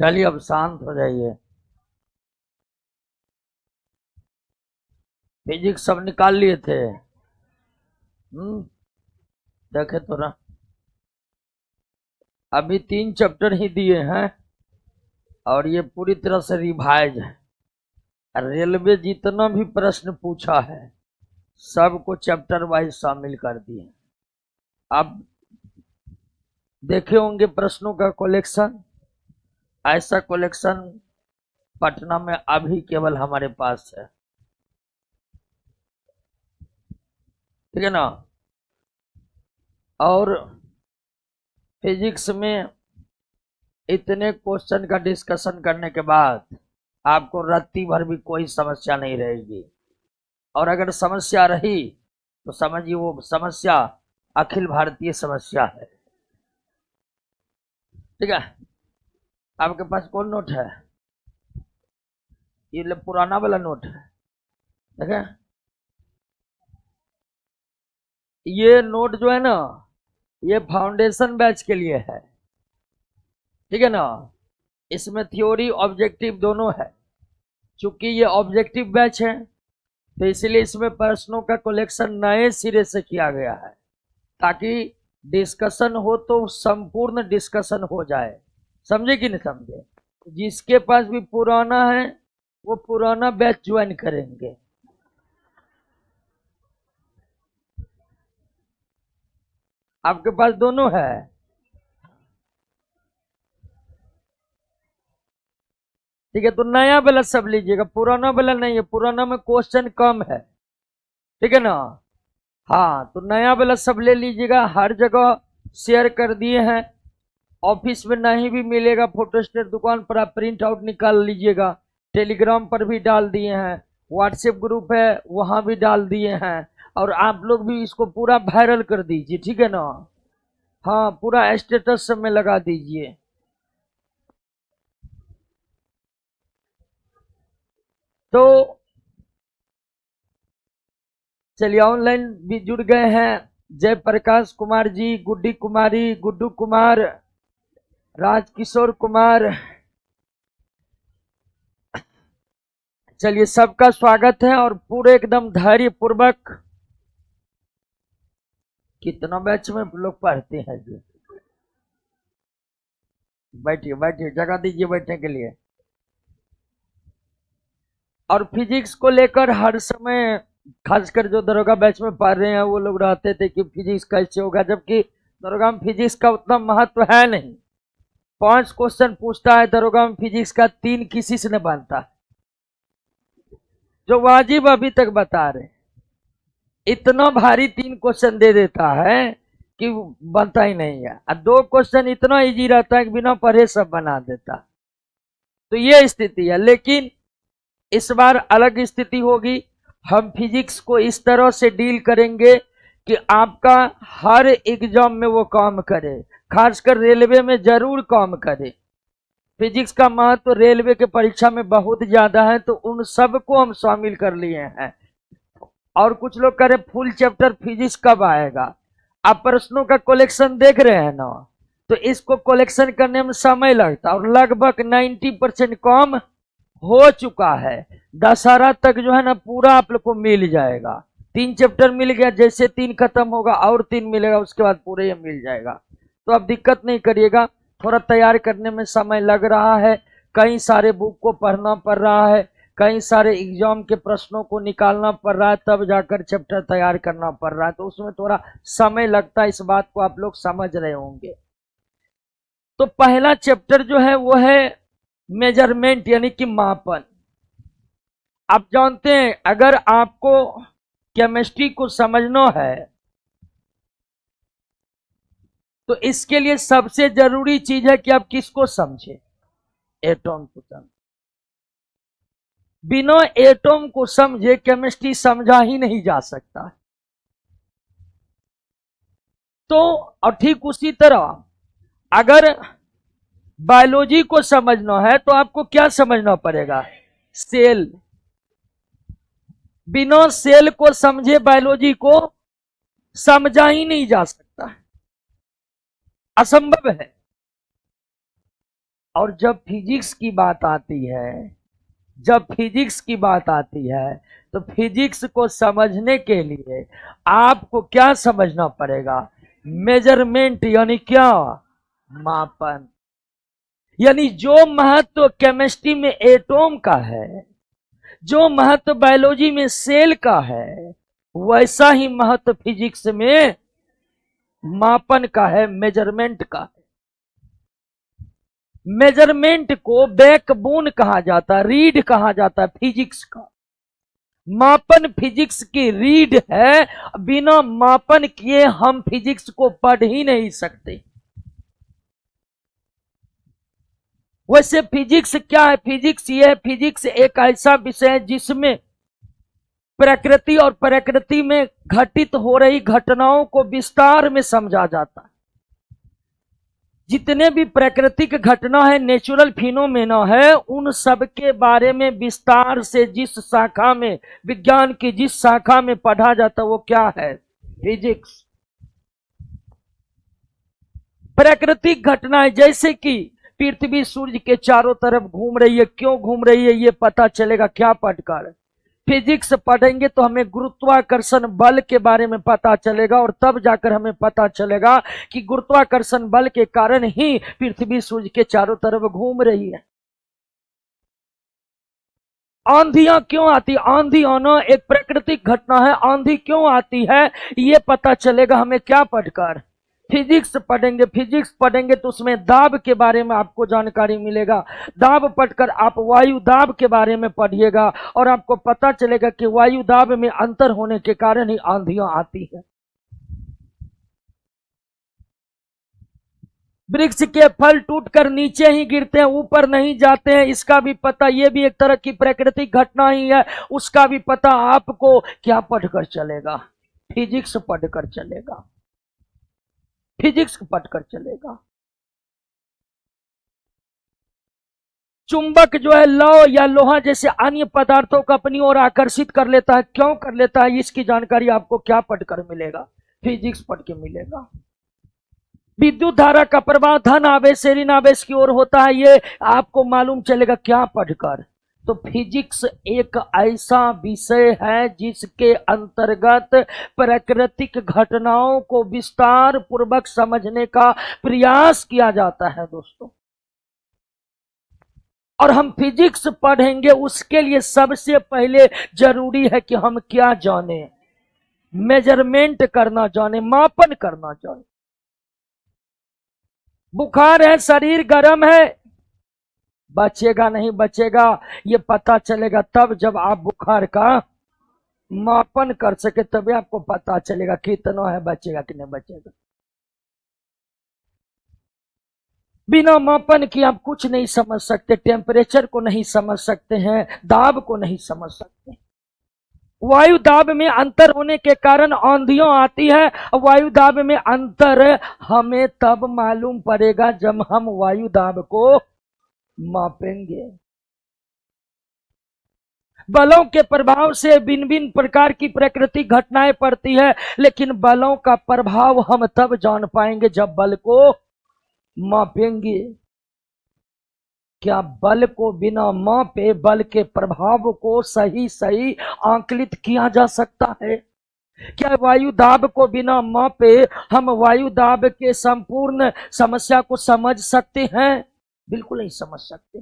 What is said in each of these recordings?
चलिए अब शांत हो जाइए। फिजिक्स सब निकाल लिए थे। देखे तो ना, अभी 3 चैप्टर ही दिए हैं और ये पूरी तरह से रिवाइज है। रेलवे जितना भी प्रश्न पूछा है सबको चैप्टर वाइज शामिल कर दिए। अब देखे होंगे प्रश्नों का कलेक्शन, ऐसा कलेक्शन पटना में अभी केवल हमारे पास है, ठीक है ना। और फिजिक्स में इतने क्वेश्चन का डिस्कशन करने के बाद आपको रात्रि भर भी कोई समस्या नहीं रहेगी, और अगर समस्या रही तो समझिए वो समस्या अखिल भारतीय समस्या है, ठीक है। आपके पास कौन नोट है? ये पुराना वाला नोट है, देखे। ये नोट जो है ना, ये फाउंडेशन बैच के लिए है, ठीक है ना। इसमें थ्योरी ऑब्जेक्टिव दोनों है। चूंकि ये ऑब्जेक्टिव बैच है तो इसलिए इसमें प्रश्नों का कलेक्शन नए सिरे से किया गया है, ताकि डिस्कशन हो तो संपूर्ण डिस्कशन हो जाए। समझे कि नहीं समझे? जिसके पास भी पुराना है वो पुराना बैच ज्वाइन करेंगे। आपके पास दोनों है? ठीक है, तो नया वाला सब लीजिएगा, पुराना वाला नहीं है, पुराना में क्वेश्चन कम है, ठीक है ना। हाँ, तो नया वाला सब ले लीजिएगा, हर जगह शेयर कर दिए हैं। ऑफिस में नहीं भी मिलेगा, फोटोस्टेट दुकान पर आप प्रिंट आउट निकाल लीजिएगा। टेलीग्राम पर भी डाल दिए हैं, व्हाट्सएप ग्रुप है वहां भी डाल दिए हैं। और आप लोग भी इसको पूरा वायरल कर दीजिए, ठीक है ना। हाँ, पूरा स्टेटस सब में लगा दीजिए। तो चलिए, ऑनलाइन भी जुड़ गए हैं जयप्रकाश कुमार जी, गुड्डी कुमारी, गुड्डू कुमार, राजकिशोर कुमार। चलिए, सबका स्वागत है और पूरे एकदम धैर्य पूर्वक। कितना बैच में लोग पढ़ते हैं जी? बैठिए बैठिए, जगह दीजिए बैठने के लिए। और फिजिक्स को लेकर हर समय, खासकर जो दरोगा बैच में पढ़ रहे हैं वो लोग रहते थे कि फिजिक्स कैसे होगा, जबकि दरोगा में फिजिक्स का उतना महत्व है नहीं। 5 क्वेश्चन पूछता है दरोगा में फिजिक्स का, 3 किसी से नहीं बनता, जो वाजिब अभी तक बता रहे। इतना भारी 3 क्वेश्चन दे देता है कि बनता ही नहीं है, और 2 क्वेश्चन इतना इजी रहता है कि बिना पढ़े सब बना देता। तो ये स्थिति है, लेकिन इस बार अलग स्थिति होगी। हम फिजिक्स को इस तरह से डील करेंगे कि आपका हर एग्जाम में वो काम करे, खासकर रेलवे में जरूर काम करे। फिजिक्स का महत्व रेलवे के परीक्षा में बहुत ज्यादा है, तो उन सबको हम शामिल कर लिए हैं। और कुछ लोग कह रहे फुल चैप्टर फिजिक्स कब आएगा। आप प्रश्नों का कलेक्शन देख रहे हैं ना, तो इसको कलेक्शन करने में समय लगता है, और लगभग 90% कम हो चुका है। दशहरा तक जो है ना पूरा आप लोग को मिल जाएगा। 3 चैप्टर मिल गया, जैसे 3 खत्म होगा और 3 मिलेगा, उसके बाद पूरे ये मिल जाएगा। तो अब दिक्कत नहीं करिएगा, थोड़ा तैयार करने में समय लग रहा है, कई सारे बुक को पढ़ना पड़ रहा है, कई सारे एग्जाम के प्रश्नों को निकालना पड़ रहा है, तब जाकर चैप्टर तैयार करना पड़ रहा है, तो उसमें थोड़ा समय लगता है। इस बात को आप लोग समझ रहे होंगे। तो पहला चैप्टर जो है वो है मेजरमेंट, यानी कि मापन। आप जानते हैं, अगर आपको केमिस्ट्री को समझना है तो इसके लिए सबसे जरूरी चीज है कि आप किसको समझे? एटॉम को समझे। बिना एटॉम को समझे केमिस्ट्री समझा ही नहीं जा सकता। तो और ठीक उसी तरह अगर बायोलॉजी को समझना है तो आपको क्या समझना पड़ेगा? सेल। बिना सेल को समझे बायोलॉजी को समझा ही नहीं जा सकता, असंभव है। और जब फिजिक्स की बात आती है, जब फिजिक्स की बात आती है, तो फिजिक्स को समझने के लिए आपको क्या समझना पड़ेगा? मेजरमेंट, यानी क्या? मापन। यानी जो महत्व केमिस्ट्री में एटॉम का है, जो महत्व बायोलॉजी में सेल का है, वैसा ही महत्व फिजिक्स में मापन का है, मेजरमेंट का है। मेजरमेंट को बैकबोन कहा जाता है, रीढ़ कहा जाता है फिजिक्स का। मापन फिजिक्स की रीढ़ है, बिना मापन किए हम फिजिक्स को पढ़ ही नहीं सकते। वैसे फिजिक्स क्या है? फिजिक्स ये है, फिजिक्स एक ऐसा विषय है जिसमें प्रकृति और प्रकृति में घटित हो रही घटनाओं को विस्तार में समझा जाता है। जितने भी प्राकृतिक घटना है, नेचुरल फिनोमेना है, उन सब के बारे में विस्तार से जिस शाखा में, विज्ञान की जिस शाखा में पढ़ा जाता है, वो क्या है? फिजिक्स। प्राकृतिक घटनाएं जैसे कि पृथ्वी सूर्य के चारों तरफ घूम रही है, क्यों घूम रही है ये पता चलेगा क्या पढ़कर? फिजिक्स पढ़ेंगे तो हमें गुरुत्वाकर्षण बल के बारे में पता चलेगा, और तब जाकर हमें पता चलेगा कि गुरुत्वाकर्षण बल के कारण ही पृथ्वी सूर्य के चारों तरफ घूम रही है। आंधियां क्यों आती? आंधी आना एक प्राकृतिक घटना है। आंधी क्यों आती है ये पता चलेगा हमें क्या पढ़कर? फिजिक्स पढ़ेंगे। फिजिक्स पढ़ेंगे तो उसमें दाब के बारे में आपको जानकारी मिलेगा। दाब पढ़कर आप वायु दाब के बारे में पढ़िएगा और आपको पता चलेगा कि वायु दाब में अंतर होने के कारण ही आंधियां आती है। वृक्ष के फल टूटकर नीचे ही गिरते हैं, ऊपर नहीं जाते हैं, इसका भी पता। ये भी एक तरह की प्राकृतिक घटना ही है, उसका भी पता आपको क्या पढ़कर चलेगा? फिजिक्स पढ़कर चलेगा। फिजिक्स पढ़कर चलेगा। चुंबक जो है लौ या लोहा जैसे अन्य पदार्थों को अपनी ओर आकर्षित कर लेता है। क्यों कर लेता है इसकी जानकारी आपको क्या पढ़कर मिलेगा? फिजिक्स पढ़ के मिलेगा। विद्युत धारा का प्रवाह धन आवेश से ऋण आवेश की ओर होता है, ये आपको मालूम चलेगा क्या पढ़कर? तो फिजिक्स एक ऐसा विषय है जिसके अंतर्गत प्राकृतिक घटनाओं को विस्तार पूर्वक समझने का प्रयास किया जाता है दोस्तों। और हम फिजिक्स पढ़ेंगे उसके लिए सबसे पहले जरूरी है कि हम क्या जाने? मेजरमेंट करना जाने, मापन करना जाने। बुखार है, शरीर गर्म है, बचेगा नहीं बचेगा ये पता चलेगा तब जब आप बुखार का मापन कर सके, तभी आपको पता चलेगा कितना है, बचेगा कि नहीं बचेगा। बिना मापन के आप कुछ नहीं समझ सकते। टेम्परेचर को नहीं समझ सकते हैं, दाब को नहीं समझ सकते। वायु दाब में अंतर होने के कारण आंधियां आती है। वायु दाब में अंतर हमें तब मालूम पड़ेगा जब हम वायु दाब को मापेंगे। बलों के प्रभाव से भिन्न भिन्न प्रकार की प्राकृतिक घटनाएं पड़ती है, लेकिन बलों का प्रभाव हम तब जान पाएंगे जब बल को मापेंगे। क्या बल को बिना मापे बल के प्रभाव को सही सही आंकलित किया जा सकता है? क्या वायु दाब को बिना मापे हम वायु दाब के संपूर्ण समस्या को समझ सकते हैं? बिल्कुल नहीं समझ सकते।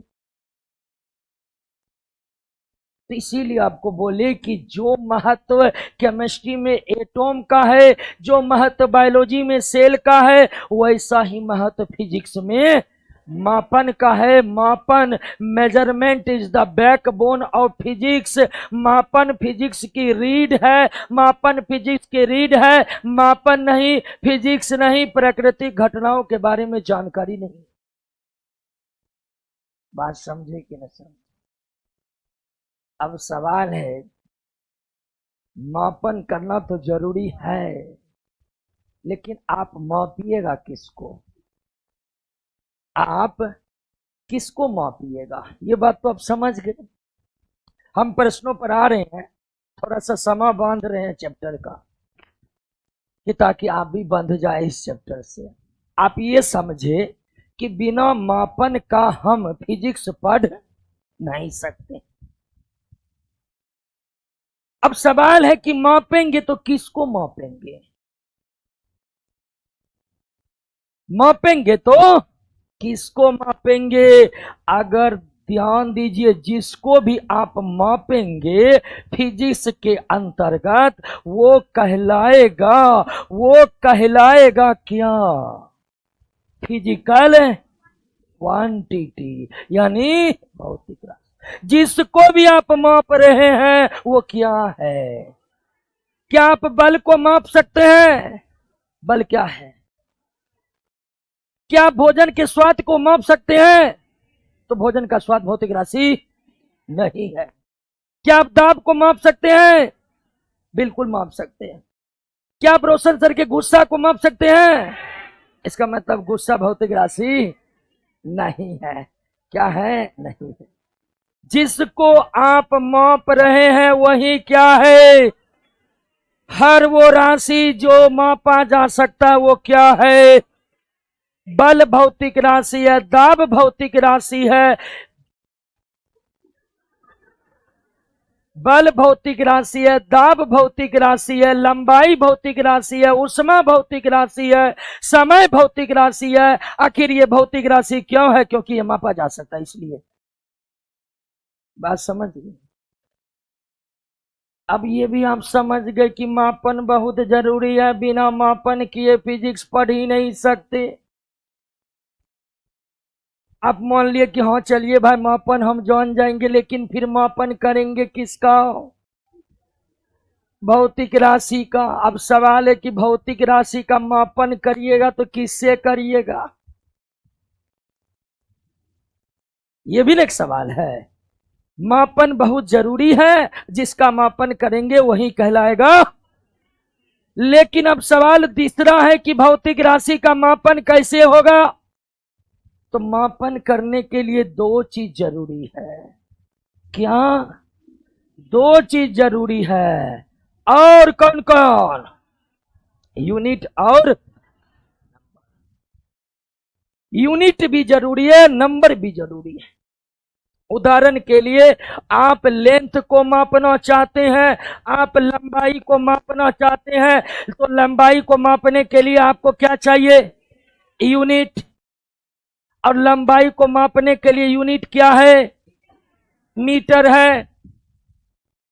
तो इसीलिए आपको बोले कि जो महत्व केमिस्ट्री में एटॉम का है, जो महत्व बायोलॉजी में सेल का है, वैसा ही महत्व फिजिक्स में मापन का है। मापन, measurement is the backbone of physics. मापन फिजिक्स की रीढ़ है। मापन फिजिक्स की रीढ़ है। मापन नहीं, फिजिक्स नहीं, प्राकृतिक घटनाओं के बारे में जानकारी नहीं। बात समझे कि नहीं समझे? अब सवाल है, मापन करना तो जरूरी है, लेकिन आप मापिएगा किसको? आप किसको मापिएगा? ये बात तो आप समझ गए। हम प्रश्नों पर आ रहे हैं, थोड़ा सा समय बांध रहे हैं चैप्टर का कि ताकि आप भी बंध जाए इस चैप्टर से। आप ये समझे कि बिना मापन का हम फिजिक्स पढ़ नहीं सकते। अब सवाल है कि मापेंगे तो किसको मापेंगे? मापेंगे तो किसको मापेंगे? अगर ध्यान दीजिए, जिसको भी आप मापेंगे फिजिक्स के अंतर्गत वो कहलाएगा क्या? फिजिकल क्वांटिटी, यानी भौतिक राशि। जिसको भी आप माप रहे हैं वो क्या है? क्या आप बल को माप सकते हैं? बल क्या है? क्या आप भोजन के स्वाद को माप सकते हैं? तो भोजन का स्वाद भौतिक राशि नहीं है। क्या आप दाब को माप सकते हैं? बिल्कुल माप सकते हैं। क्या आप रोशन सर के गुस्सा को माप सकते हैं? इसका मतलब गुस्सा भौतिक राशि नहीं है। क्या है? नहीं है। जिसको आप माप रहे हैं वही क्या है? हर वो राशि जो मापा जा सकता है वो क्या है? बल भौतिक राशि है, दाब भौतिक राशि है, बल भौतिक राशि है, दाब भौतिक राशि है, लंबाई भौतिक राशि है, ऊष्मा भौतिक राशि है, समय भौतिक राशि है। आखिर ये भौतिक राशि क्यों है? क्योंकि ये मापा जा सकता है, इसलिए। बात समझ गए? अब ये भी आप समझ गए कि मापन बहुत जरूरी है, बिना मापन किए फिजिक्स पढ़ ही नहीं सकते। आप मान लिए कि हाँ चलिए भाई मापन हम जान जाएंगे, लेकिन फिर मापन करेंगे किसका? भौतिक राशि का। अब सवाल है कि भौतिक राशि का मापन करिएगा तो किससे करिएगा? यह भी एक सवाल है। मापन बहुत जरूरी है, जिसका मापन करेंगे वही कहलाएगा। लेकिन अब सवाल तीसरा है कि भौतिक राशि का मापन कैसे होगा? तो मापन करने के लिए दो चीज जरूरी है। क्या? दो चीज जरूरी है। और कौन कौन? यूनिट और यूनिट भी जरूरी है, नंबर भी जरूरी है। उदाहरण के लिए आप लेंथ को मापना चाहते हैं, आप लंबाई को मापना चाहते हैं, तो लंबाई को मापने के लिए आपको क्या चाहिए? यूनिट। और लंबाई को मापने के लिए यूनिट क्या है? मीटर है।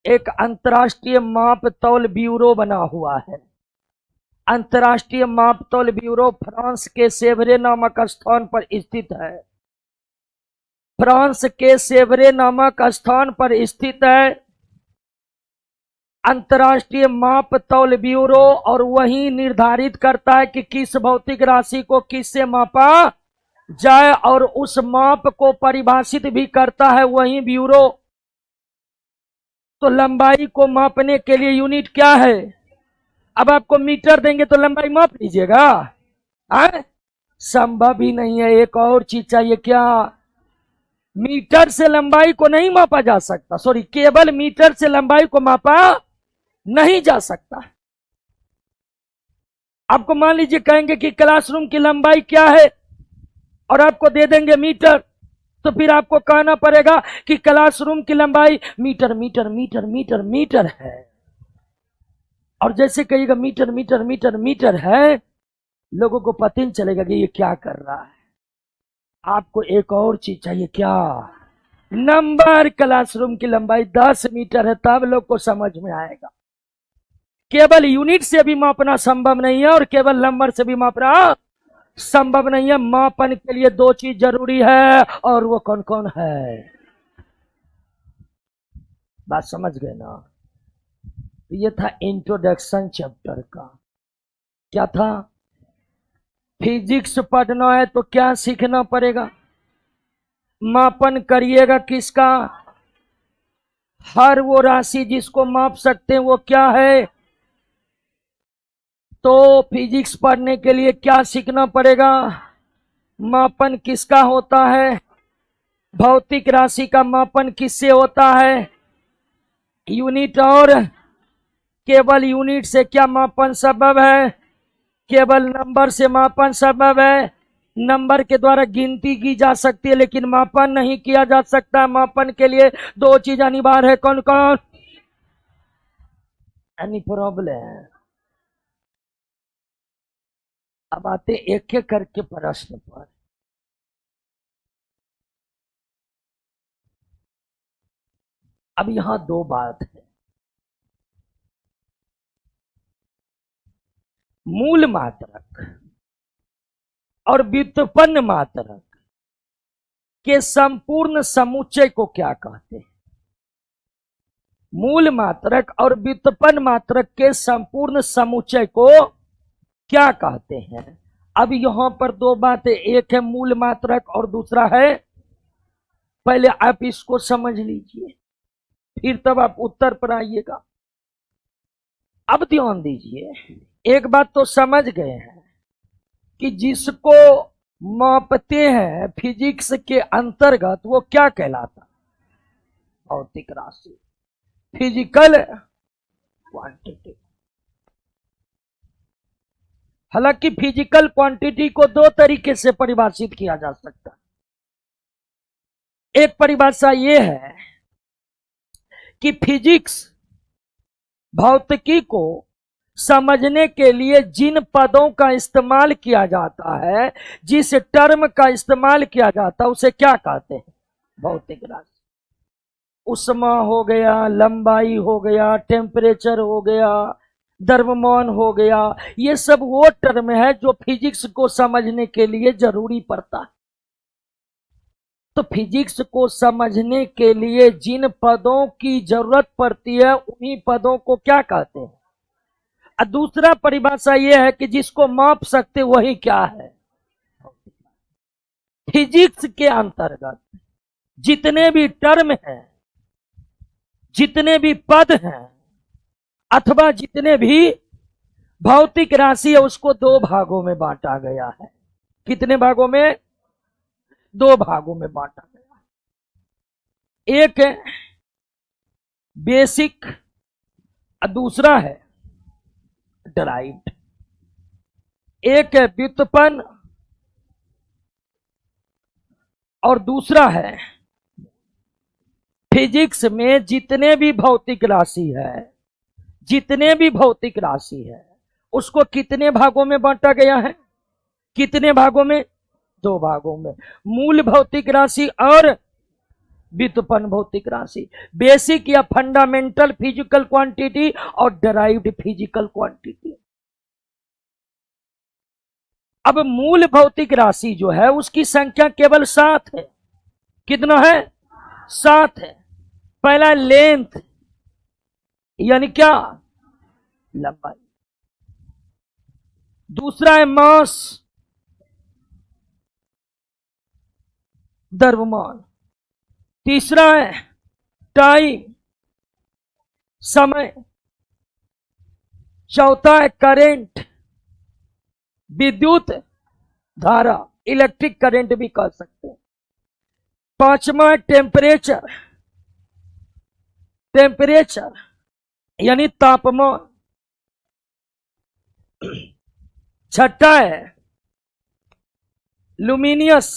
एक अंतर्राष्ट्रीय माप तौल ब्यूरो बना हुआ है। अंतर्राष्ट्रीय माप तौल ब्यूरो फ्रांस के सेवरे नामक स्थान पर स्थित है। फ्रांस के सेवरे नामक स्थान पर स्थित है अंतर्राष्ट्रीय माप तौल ब्यूरो, और वही निर्धारित करता है कि किस भौतिक राशि को किससे मापा जाए, और उस माप को परिभाषित भी करता है वही ब्यूरो। तो लंबाई को मापने के लिए यूनिट क्या है? अब आपको मीटर देंगे तो लंबाई माप लीजिएगा? संभव ही नहीं है। एक और चीज चाहिए। क्या? मीटर से लंबाई को नहीं मापा जा सकता। सॉरी, केवल मीटर से लंबाई को मापा नहीं जा सकता। आपको मान लीजिए कहेंगे कि क्लासरूम की लंबाई क्या है, और आपको दे देंगे मीटर, तो फिर आपको कहना पड़ेगा कि क्लासरूम की लंबाई meter meter meter meter meter है। और जैसे कहिएगा मीटर मीटर मीटर मीटर है, लोगों को पता नहीं चलेगा कि ये क्या कर रहा है। आपको एक और चीज चाहिए। क्या? नंबर। क्लासरूम की लंबाई 10 मीटर है, तब लोग को समझ में आएगा। केवल यूनिट से भी मापना संभव नहीं है, और केवल नंबर से भी मापना संभव नहीं है। मापन के लिए दो चीज जरूरी है, और वो कौन कौन है? बात समझ गए ना? ये था इंट्रोडक्शन चैप्टर का। क्या था? फिजिक्स पढ़ना है तो क्या सीखना पड़ेगा? मापन करिएगा किसका? हर वो राशि जिसको माप सकते हैं वो क्या है? तो फिजिक्स पढ़ने के लिए क्या सीखना पड़ेगा? मापन किसका होता है? भौतिक राशि का मापन किससे होता है? यूनिट। और केवल यूनिट से क्या मापन संभव है? केवल नंबर से मापन संभव है? नंबर के द्वारा गिनती की जा सकती है, लेकिन मापन नहीं किया जा सकता। मापन के लिए दो चीज अनिवार्य है। कौन कौन? Any problem? अब आते एक एक करके प्रश्न पर। अब यहां दो बात है। मूल मात्रक और व्युत्पन्न मात्रक के संपूर्ण समुच्चय को क्या कहते हैं? मूल मात्रक और व्युत्पन्न मात्रक के संपूर्ण समुच्चय को क्या कहते हैं? अब यहां पर दो बातें, एक है मूल मात्रक और दूसरा है, पहले आप इसको समझ लीजिए, फिर तब आप उत्तर पर आइएगा। अब ध्यान दीजिए, एक बात तो समझ गए हैं कि जिसको मापते हैं फिजिक्स के अंतर्गत वो क्या कहलाता? भौतिक राशि, फिजिकल क्वांटिटी। हालांकि फिजिकल क्वांटिटी को दो तरीके से परिभाषित किया जा सकता है। एक परिभाषा यह है कि फिजिक्स भौतिकी को समझने के लिए जिन पदों का इस्तेमाल किया जाता है, जिस टर्म का इस्तेमाल किया जाता है, उसे क्या कहते हैं? भौतिक राशि। उष्मा हो गया, लंबाई हो गया, टेम्परेचर हो गया, द्रव्यमान हो गया, ये सब वो टर्म है जो फिजिक्स को समझने के लिए जरूरी पड़ता है। तो फिजिक्स को समझने के लिए जिन पदों की जरूरत पड़ती है उन्हीं पदों को क्या कहते हैं? और दूसरा परिभाषा यह है कि जिसको माप सकते वही क्या है? फिजिक्स के अंतर्गत जितने भी टर्म हैं, जितने भी पद हैं, अथवा जितने भी भौतिक राशि है, उसको दो भागों में बांटा गया है। कितने भागों में? दो भागों में बांटा गया। एक है बेसिक और दूसरा है डराइव्ड। एक है व्युत्पन्न और दूसरा है, फिजिक्स में जितने भी भौतिक राशि है, जितने भी भौतिक राशि है, उसको कितने भागों में बांटा गया है? कितने भागों में? दो भागों में। मूल भौतिक राशि और व्युत्पन्न भौतिक राशि। बेसिक या फंडामेंटल फिजिकल क्वांटिटी और डराइव्ड फिजिकल क्वांटिटी। अब मूल भौतिक राशि जो है उसकी संख्या केवल 7 है। कितना है? 7 है। पहला लेंथ, यानी क्या? लंबाई। दूसरा है मास, द्रव्यमान। तीसरा है टाइम, समय। चौथा है करंट, विद्युत धारा, इलेक्ट्रिक करंट भी कह सकते हैं। पांचवा है टेम्परेचर, टेम्परेचर यानी तापमान। छठा है लुमिनियस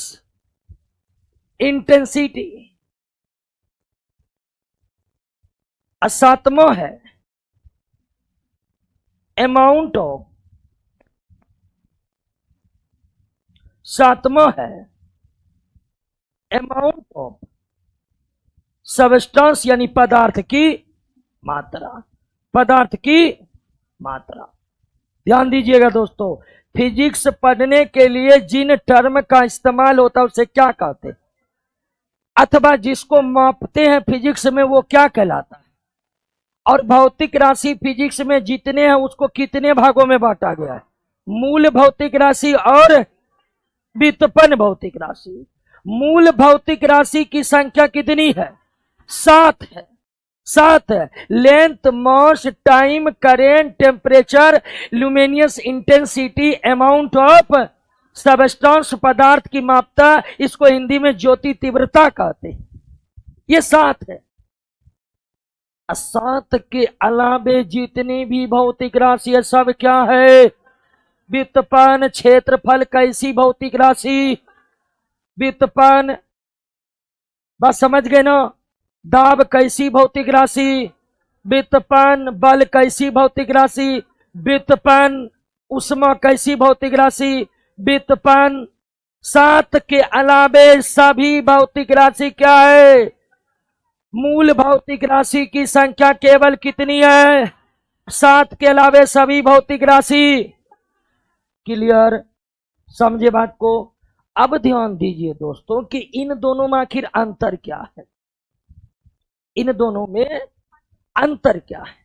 इंटेंसिटी। और सातवां है अमाउंट ऑफ, सातवां है अमाउंट ऑफ सबस्टेंस यानी पदार्थ की मात्रा, पदार्थ की मात्रा। ध्यान दीजिएगा दोस्तों, फिजिक्स पढ़ने के लिए जिन टर्म का इस्तेमाल होता है उसे क्या कहते हैं, अथवा जिसको मापते हैं फिजिक्स में वो क्या कहलाता है। और भौतिक राशि फिजिक्स में जितने हैं उसको कितने भागों में बांटा गया है? मूल भौतिक राशि और व्युत्पन्न भौतिक राशि। मूल भौतिक राशि की संख्या कितनी है? 7 है। 7 है। Length, mass, time, current, temperature, luminous intensity, amount of substance, पदार्थ की मात्रा, इसको हिंदी में ज्योति तीव्रता कहते हैं। ये 7 है। 7 के अलावे जितनी भी भौतिक राशि है सब क्या है? व्युत्पन्न क्षेत्रफल कैसी भौतिक राशि? व्युत्पन्न, बस समझ गए ना? दाब कैसी भौतिक राशि? व्युत्पन्न बल कैसी भौतिक राशि? व्युत्पन्न ऊष्मा कैसी भौतिक राशि? व्युत्पन्न 7 के अलावे सभी भौतिक राशि क्या है? मूल भौतिक राशि की संख्या केवल कितनी है? 7 के अलावे सभी भौतिक राशि। क्लियर? समझे बात को? अब ध्यान दीजिए दोस्तों कि इन दोनों में आखिर अंतर क्या है। इन दोनों में अंतर क्या है?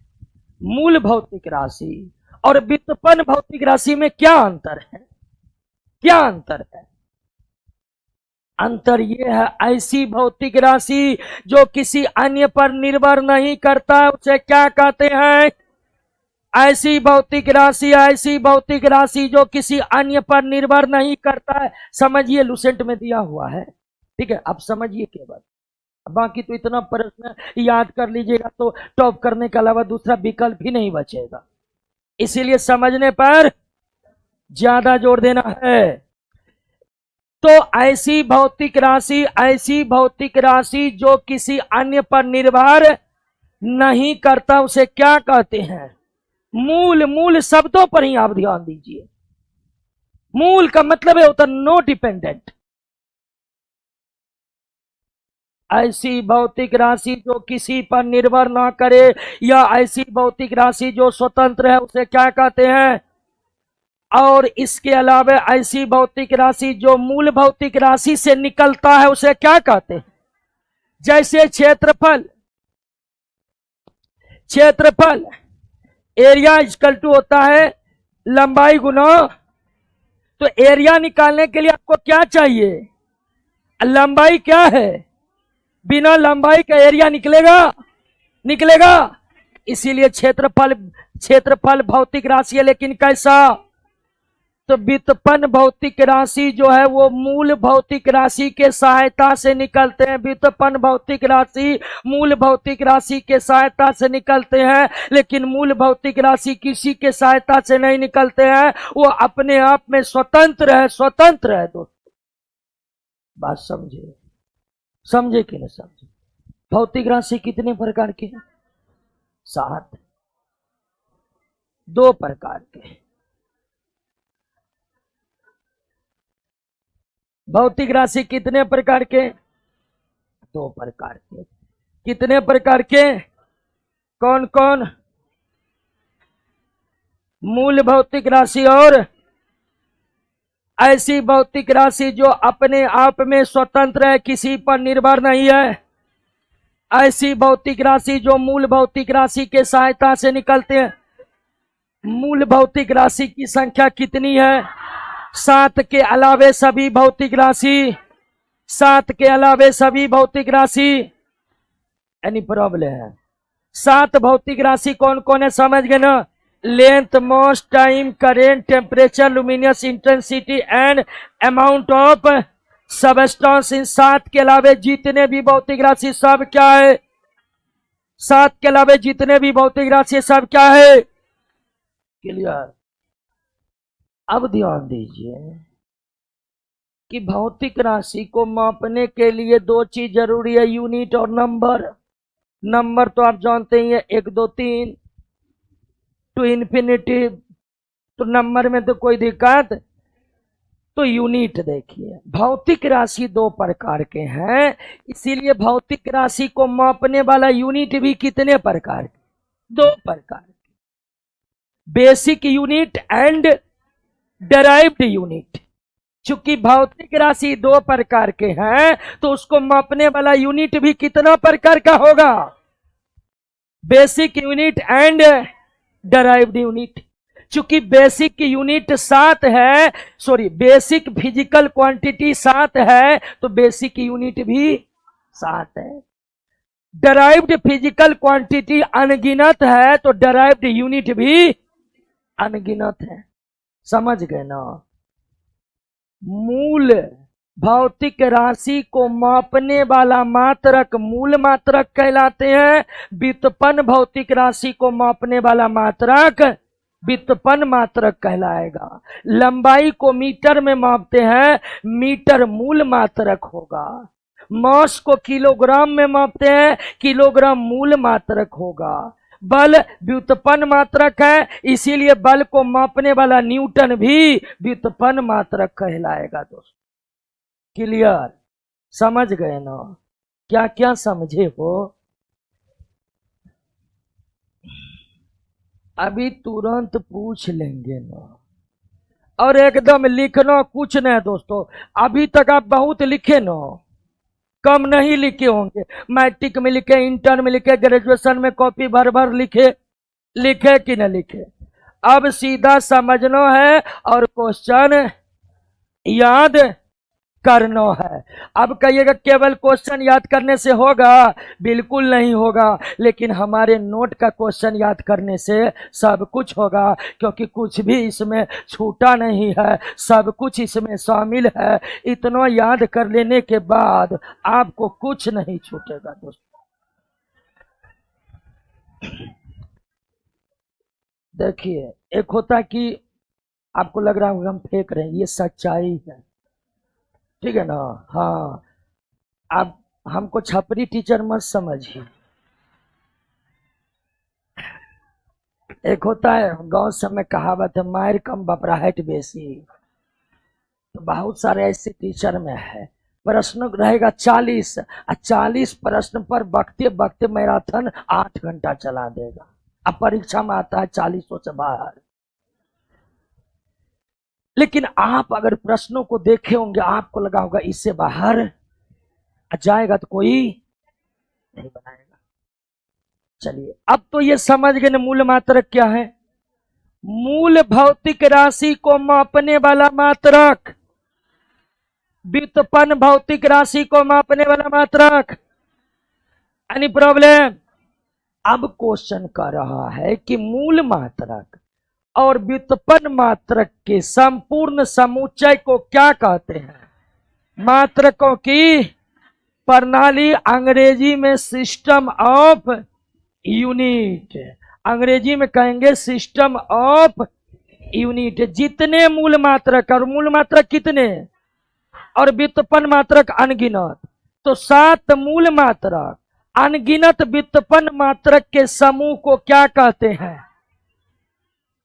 मूल भौतिक राशि और व्युत्पन्न भौतिक राशि में क्या अंतर है? क्या अंतर है? अंतर यह है, ऐसी भौतिक राशि जो किसी अन्य पर निर्भर नहीं करता उसे क्या कहते हैं? ऐसी भौतिक राशि जो किसी अन्य पर निर्भर नहीं करता है। समझिए, लुसेंट में दिया हुआ है, ठीक है? अब समझिए केवल, बाकी तो इतना प्रश्न याद कर लीजिएगा तो टॉप करने के अलावा दूसरा विकल्प ही नहीं बचेगा। इसीलिए समझने पर ज्यादा जोर देना है। तो ऐसी भौतिक राशि जो किसी अन्य पर निर्भर नहीं करता उसे क्या कहते हैं? मूल शब्दों पर ही आप ध्यान दीजिए। मूल का मतलब है होता नो डिपेंडेंट। ऐसी भौतिक राशि जो किसी पर निर्भर ना करे या ऐसी भौतिक राशि जो स्वतंत्र है उसे क्या कहते हैं? और इसके अलावा ऐसी भौतिक राशि जो मूल भौतिक राशि से निकलता है उसे क्या कहते हैं? जैसे क्षेत्रफल एरिया इक्वल टू होता है लंबाई गुना, तो एरिया निकालने के लिए आपको क्या चाहिए? लंबाई क्या है? बिना लंबाई का एरिया निकलेगा। इसीलिए क्षेत्रफल भौतिक राशि है, लेकिन कैसा? तो व्युत्पन्न भौतिक राशि जो है वो मूल भौतिक राशि के सहायता से निकलते हैं। व्युत्पन्न भौतिक राशि मूल भौतिक राशि के सहायता से निकलते हैं, लेकिन मूल भौतिक राशि किसी के सहायता से नहीं निकलते हैं, वो अपने आप में स्वतंत्र है दोस्तों। बात समझे कि नहीं समझे? भौतिक राशि कितने प्रकार के हैं? 7। 2 प्रकार के। भौतिक राशि कितने प्रकार के? 2 प्रकार के। कितने प्रकार के? कौन कौन? मूल भौतिक राशि और ऐसी भौतिक राशि जो अपने आप में स्वतंत्र है, किसी पर निर्भर नहीं है। ऐसी भौतिक राशि जो मूल भौतिक राशि के सहायता से निकलते हैं। मूल भौतिक राशि की संख्या कितनी है? 7 के अलावे सभी भौतिक राशि। 7 के अलावे सभी भौतिक राशि। एनी प्रॉब्लम है? 7 भौतिक राशि कौन कौन है समझ गए ना? Length, mass, time, current, temperature, luminous intensity and amount of substance. इन 7 के अलावे जितने भी भौतिक राशि सब क्या है? 7 के अलावे जितने भी भौतिक राशि सब क्या है? क्लियर? अब ध्यान दीजिए कि भौतिक राशि को मापने के लिए 2 चीज जरूरी है, यूनिट और नंबर। नंबर तो आप जानते ही है, 1 2 3 टू इन्फिनिटी, तो नंबर में तो कोई दिक्कत। तो यूनिट देखिए, भौतिक राशि 2 प्रकार के हैं, इसीलिए भौतिक राशि को मापने वाला यूनिट भी कितने प्रकार के? 2 प्रकार के। Basic unit and derived unit. चूंकि भौतिक राशि 2 प्रकार के हैं तो उसको मापने वाला यूनिट भी कितना प्रकार का होगा? Basic unit and derived unit. चूंकि बेसिक यूनिट 7 है, बेसिक फिजिकल क्वांटिटी 7 है, तो बेसिक यूनिट भी 7 है। डेराइव्ड फिजिकल क्वांटिटी अनगिनत है, तो डेराइव्ड यूनिट भी अनगिनत है। समझ गए ना? मूल भौतिक राशि को मापने वाला मात्रक मूल मात्रक कहलाते हैं। व्युत्पन्न भौतिक राशि को मापने वाला मात्रक व्युत्पन्न मात्रक कहलाएगा। लंबाई को मीटर में मापते हैं, मीटर मूल मात्रक होगा। मास को किलोग्राम में मापते हैं, किलोग्राम मूल मात्रक होगा। बल व्युत्पन्न मात्रक है, इसीलिए बल को मापने वाला न्यूटन भी व्युत्पन्न मात्रक कहलाएगा। दोस्तों क्लियर, समझ गए ना? क्या क्या समझे हो? अभी तुरंत पूछ लेंगे ना, और एकदम लिखना कुछ नहीं दोस्तों। अभी तक आप बहुत लिखे ना, कम नहीं लिखे होंगे। मैट्रिक में लिखे, इंटर में लिखे, ग्रेजुएशन में कॉपी भर भर लिखे, लिखे कि न लिखे। अब सीधा समझना है और क्वेश्चन याद करना है। अब कहिएगा केवल क्वेश्चन याद करने से होगा? बिल्कुल नहीं होगा, लेकिन हमारे नोट का क्वेश्चन याद करने से सब कुछ होगा, क्योंकि कुछ भी इसमें छूटा नहीं है, सब कुछ इसमें शामिल है। इतना याद कर लेने के बाद आपको कुछ नहीं छूटेगा दोस्तों। देखिए, एक होता कि आपको लग रहा होगा हम फेंक रहे हैं, ये सच्चाई है, ठीक है ना? हाँ, आप हमको छपरी टीचर मत समझिए। एक होता है गांव सब में कहावत है, मायर कम बपराहट बेसी। तो बहुत सारे ऐसे टीचर में है, प्रश्न रहेगा 40, और 40 प्रश्न पर बकते बकते मैराथन 8 घंटा चला देगा। अब परीक्षा में आता है 40 से बाहर। लेकिन आप अगर प्रश्नों को देखे होंगे, आपको लगा होगा इससे बाहर जाएगा तो कोई नहीं बनाएगा। चलिए, अब तो ये समझ गए ना मूल मात्रक क्या है। मूल भौतिक राशि को मापने वाला मात्रक, व्युत्पन्न भौतिक राशि को मापने वाला मात्रक। Any problem? अब क्वेश्चन कर रहा है कि मूल मात्रक और व्युत्पन्न मात्रक के संपूर्ण समुच्चय को क्या कहते हैं? मात्रकों की प्रणाली, अंग्रेजी में सिस्टम ऑफ यूनिट, अंग्रेजी में कहेंगे सिस्टम ऑफ यूनिट। जितने मूल मात्रक, और मूल मात्रक कितने, और व्युत्पन्न मात्रक अनगिनत, तो 7 मूल मात्रक अनगिनत व्युत्पन्न मात्रक के समूह को क्या कहते हैं?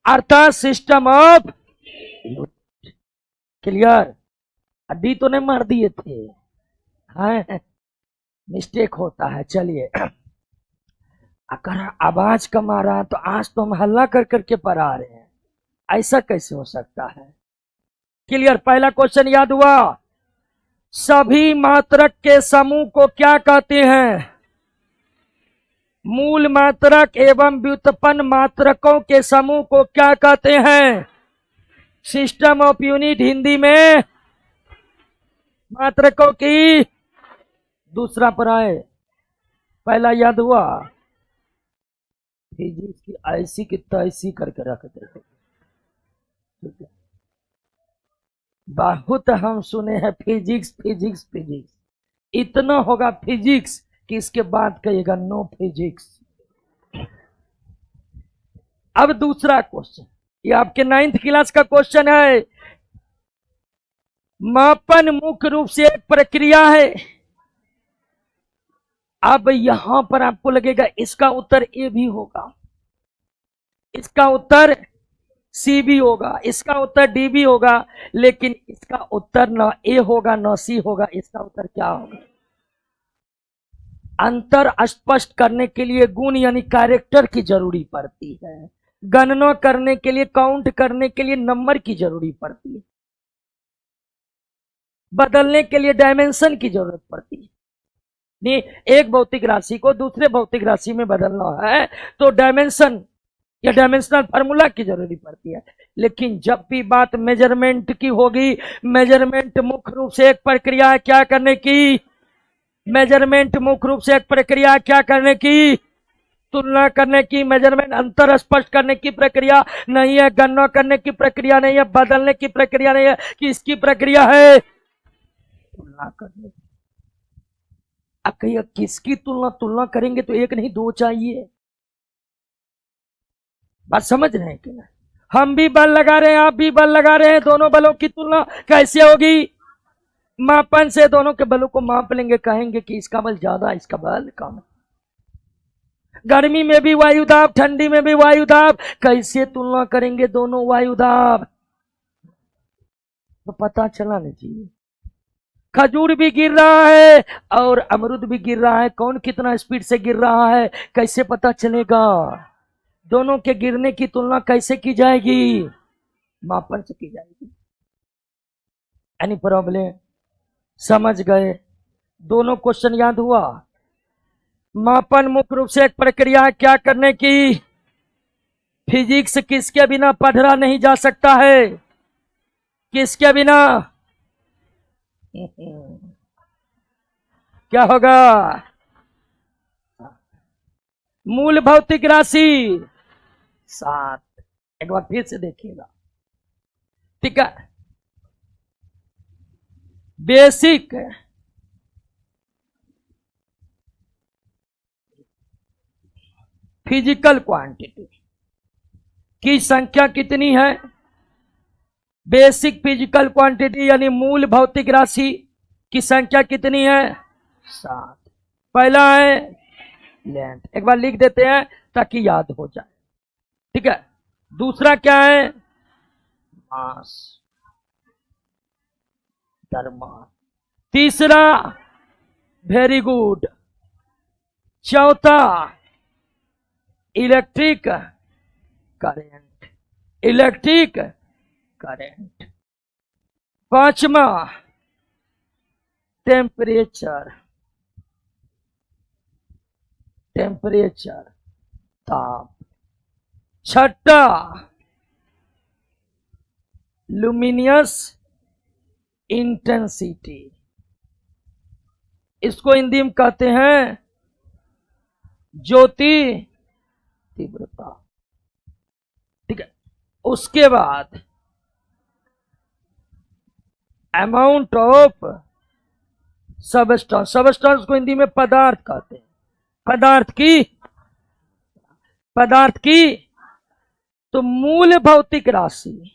अर्थात system of unit. Clear? D तो नहीं मार दिए थे? हाँ, मिस्टेक होता है। चलिए, अगर आवाज कम आ रहा है तो आज तो हम हल्ला कर करके पढ़ा रहे हैं, ऐसा कैसे हो सकता है? क्लियर? पहला क्वेश्चन याद हुआ? सभी मात्रक के समूह को क्या कहते हैं? मूल मात्रक एवं व्युत्पन्न मात्रकों के समूह को क्या कहते हैं? सिस्टम ऑफ यूनिट, हिंदी में मात्रकों की। दूसरा पर आए, पहला याद हुआ? फिजिक्स की ऐसी की तैसी करके रख देते, ठीक है? बहुत हम सुने हैं फिजिक्स फिजिक्स फिजिक्स, इतना होगा फिजिक्स कि इसके बाद कहिएगा नो फिजिक्स। अब दूसरा क्वेश्चन, ये आपके 9th क्लास का क्वेश्चन है। मापन मुख्य रूप से एक प्रक्रिया है। अब यहां पर आपको लगेगा इसका उत्तर ए भी होगा, इसका उत्तर सी भी होगा, इसका उत्तर डी भी होगा, लेकिन इसका उत्तर न ए होगा न सी होगा। इसका उत्तर क्या होगा? अंतर स्पष्ट करने के लिए गुण यानी कैरेक्टर की जरूरी पड़ती है, गणना करने के लिए, काउंट करने के लिए नंबर की जरूरी पड़ती है, बदलने के लिए डायमेंशन की जरूरत पड़ती है। नहीं, एक भौतिक राशि को दूसरे भौतिक राशि में बदलना है तो डायमेंशन या डायमेंशनल फार्मूला की जरूरी पड़ती है। लेकिन जब भी बात मेजरमेंट की होगी, मेजरमेंट मुख्य रूप से एक प्रक्रिया है क्या करने की? मेजरमेंट मुख्य रूप से एक प्रक्रिया क्या करने की? तुलना करने की। मेजरमेंट अंतर स्पष्ट करने की प्रक्रिया नहीं है, गणना करने की प्रक्रिया नहीं है, बदलने की प्रक्रिया नहीं है, कि इसकी प्रक्रिया है तुलना करने की। अब कहिए किसकी तुलना? तुलना करेंगे तो एक नहीं 2 चाहिए। बात समझ रहे हैं कि नहीं? हम भी बल लगा रहे हैं, आप भी बल लगा रहे हैं, दोनों बलों की तुलना कैसे होगी? मापन से दोनों के बलों को माप लेंगे, कहेंगे कि इसका बल ज्यादा, इसका बल कम। गर्मी में भी वायुदाब, ठंडी में भी वायुदाब, कैसे तुलना करेंगे दोनों वायुदाब? तो पता चला ना जी। खजूर भी गिर रहा है और अमरूद भी गिर रहा है, कौन कितना स्पीड से गिर रहा है कैसे पता चलेगा? दोनों के गिरने की तुलना कैसे की जाएगी? मापन से की जाएगी। Any problem? समझ गए? दोनों क्वेश्चन याद हुआ? मापन मुख्य रूप से एक प्रक्रिया है क्या करने की? फिजिक्स किसके बिना पढ़ा नहीं जा सकता है? किसके बिना? क्या होगा? मूल भौतिक राशि 7। एक बार फिर से देखिएगा, ठीक है? बेसिक फिजिकल क्वांटिटी की संख्या कितनी है? बेसिक फिजिकल क्वांटिटी यानी मूल भौतिक राशि की संख्या कितनी है? 7। पहला है लेंथ, एक बार लिख देते हैं ताकि याद हो जाए, ठीक है? दूसरा क्या है? मास, द्रव्यमान। तीसरा, वेरी गुड, चौथा इलेक्ट्रिक करंट, इलेक्ट्रिक करंट। पांचवा टेम्परेचर, टेम्परेचर ताप। छठा लुमिनियस इंटेंसिटी, इसको हिंदी में कहते हैं ज्योति तीव्रता, ठीक है? उसके बाद अमाउंट ऑफ सबस्टेंस, सबस्टेंस को हिंदी में पदार्थ कहते हैं, पदार्थ की, पदार्थ की। तो मूल भौतिक राशि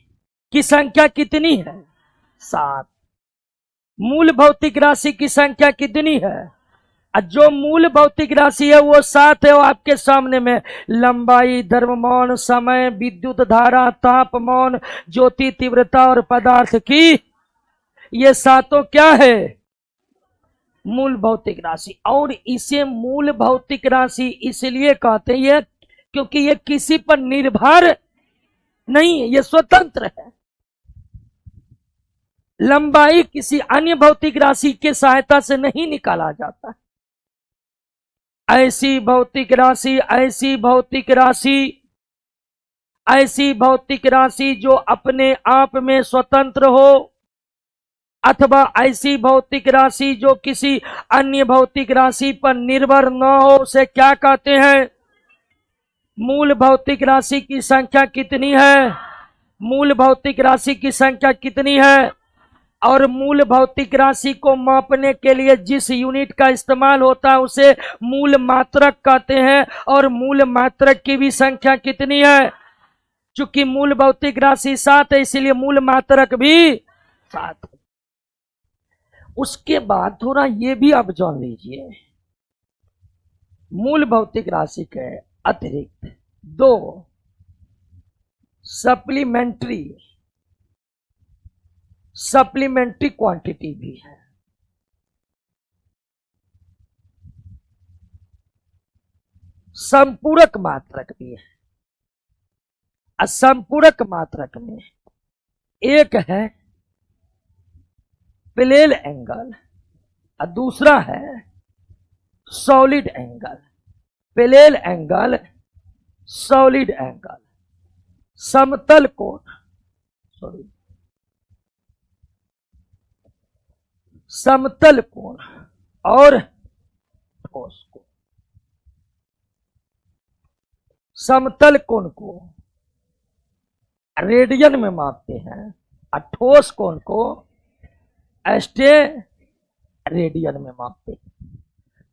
की संख्या कितनी है? 7। मूल भौतिक राशि की संख्या कितनी है? जो मूल भौतिक राशि है वो 7 है, वो आपके सामने में लंबाई, द्रव्यमान, समय, विद्युत धारा, तापमान, ज्योति तीव्रता और पदार्थ की, ये सातों क्या है? मूल भौतिक राशि। और इसे मूल भौतिक राशि इसलिए कहते हैं क्योंकि ये किसी पर निर्भर नहीं है, ये स्वतंत्र है। लंबाई किसी अन्य भौतिक राशि के सहायता से नहीं निकाला जाता। ऐसी भौतिक राशि, ऐसी भौतिक राशि, ऐसी भौतिक राशि जो अपने आप में स्वतंत्र हो, अथवा ऐसी भौतिक राशि जो किसी अन्य भौतिक राशि पर निर्भर न हो, उसे क्या कहते हैं? मूल भौतिक राशि की संख्या कितनी है? मूल भौतिक राशि की संख्या कितनी है? और मूल भौतिक राशि को मापने के लिए जिस यूनिट का इस्तेमाल होता है उसे मूल मात्रक कहते हैं। और मूल मात्रक की भी संख्या कितनी है? चूंकि मूल भौतिक राशि 7 है इसलिए मूल मात्रक भी 7 है। उसके बाद थोड़ा ये भी आप जान लीजिए, मूल भौतिक राशि के अतिरिक्त 2 सप्लीमेंट्री क्वांटिटी भी है। संपूरक मात्रक भी है। असंपूरक मात्रक में एक है प्लेन एंगल और दूसरा है solid angle. Plane angle, solid angle, समतल कोण, समतल कोण और ठोस कोण। समतल कोण को रेडियन में मापते हैं और ठोस कोण को रेडियन में मापते हैं।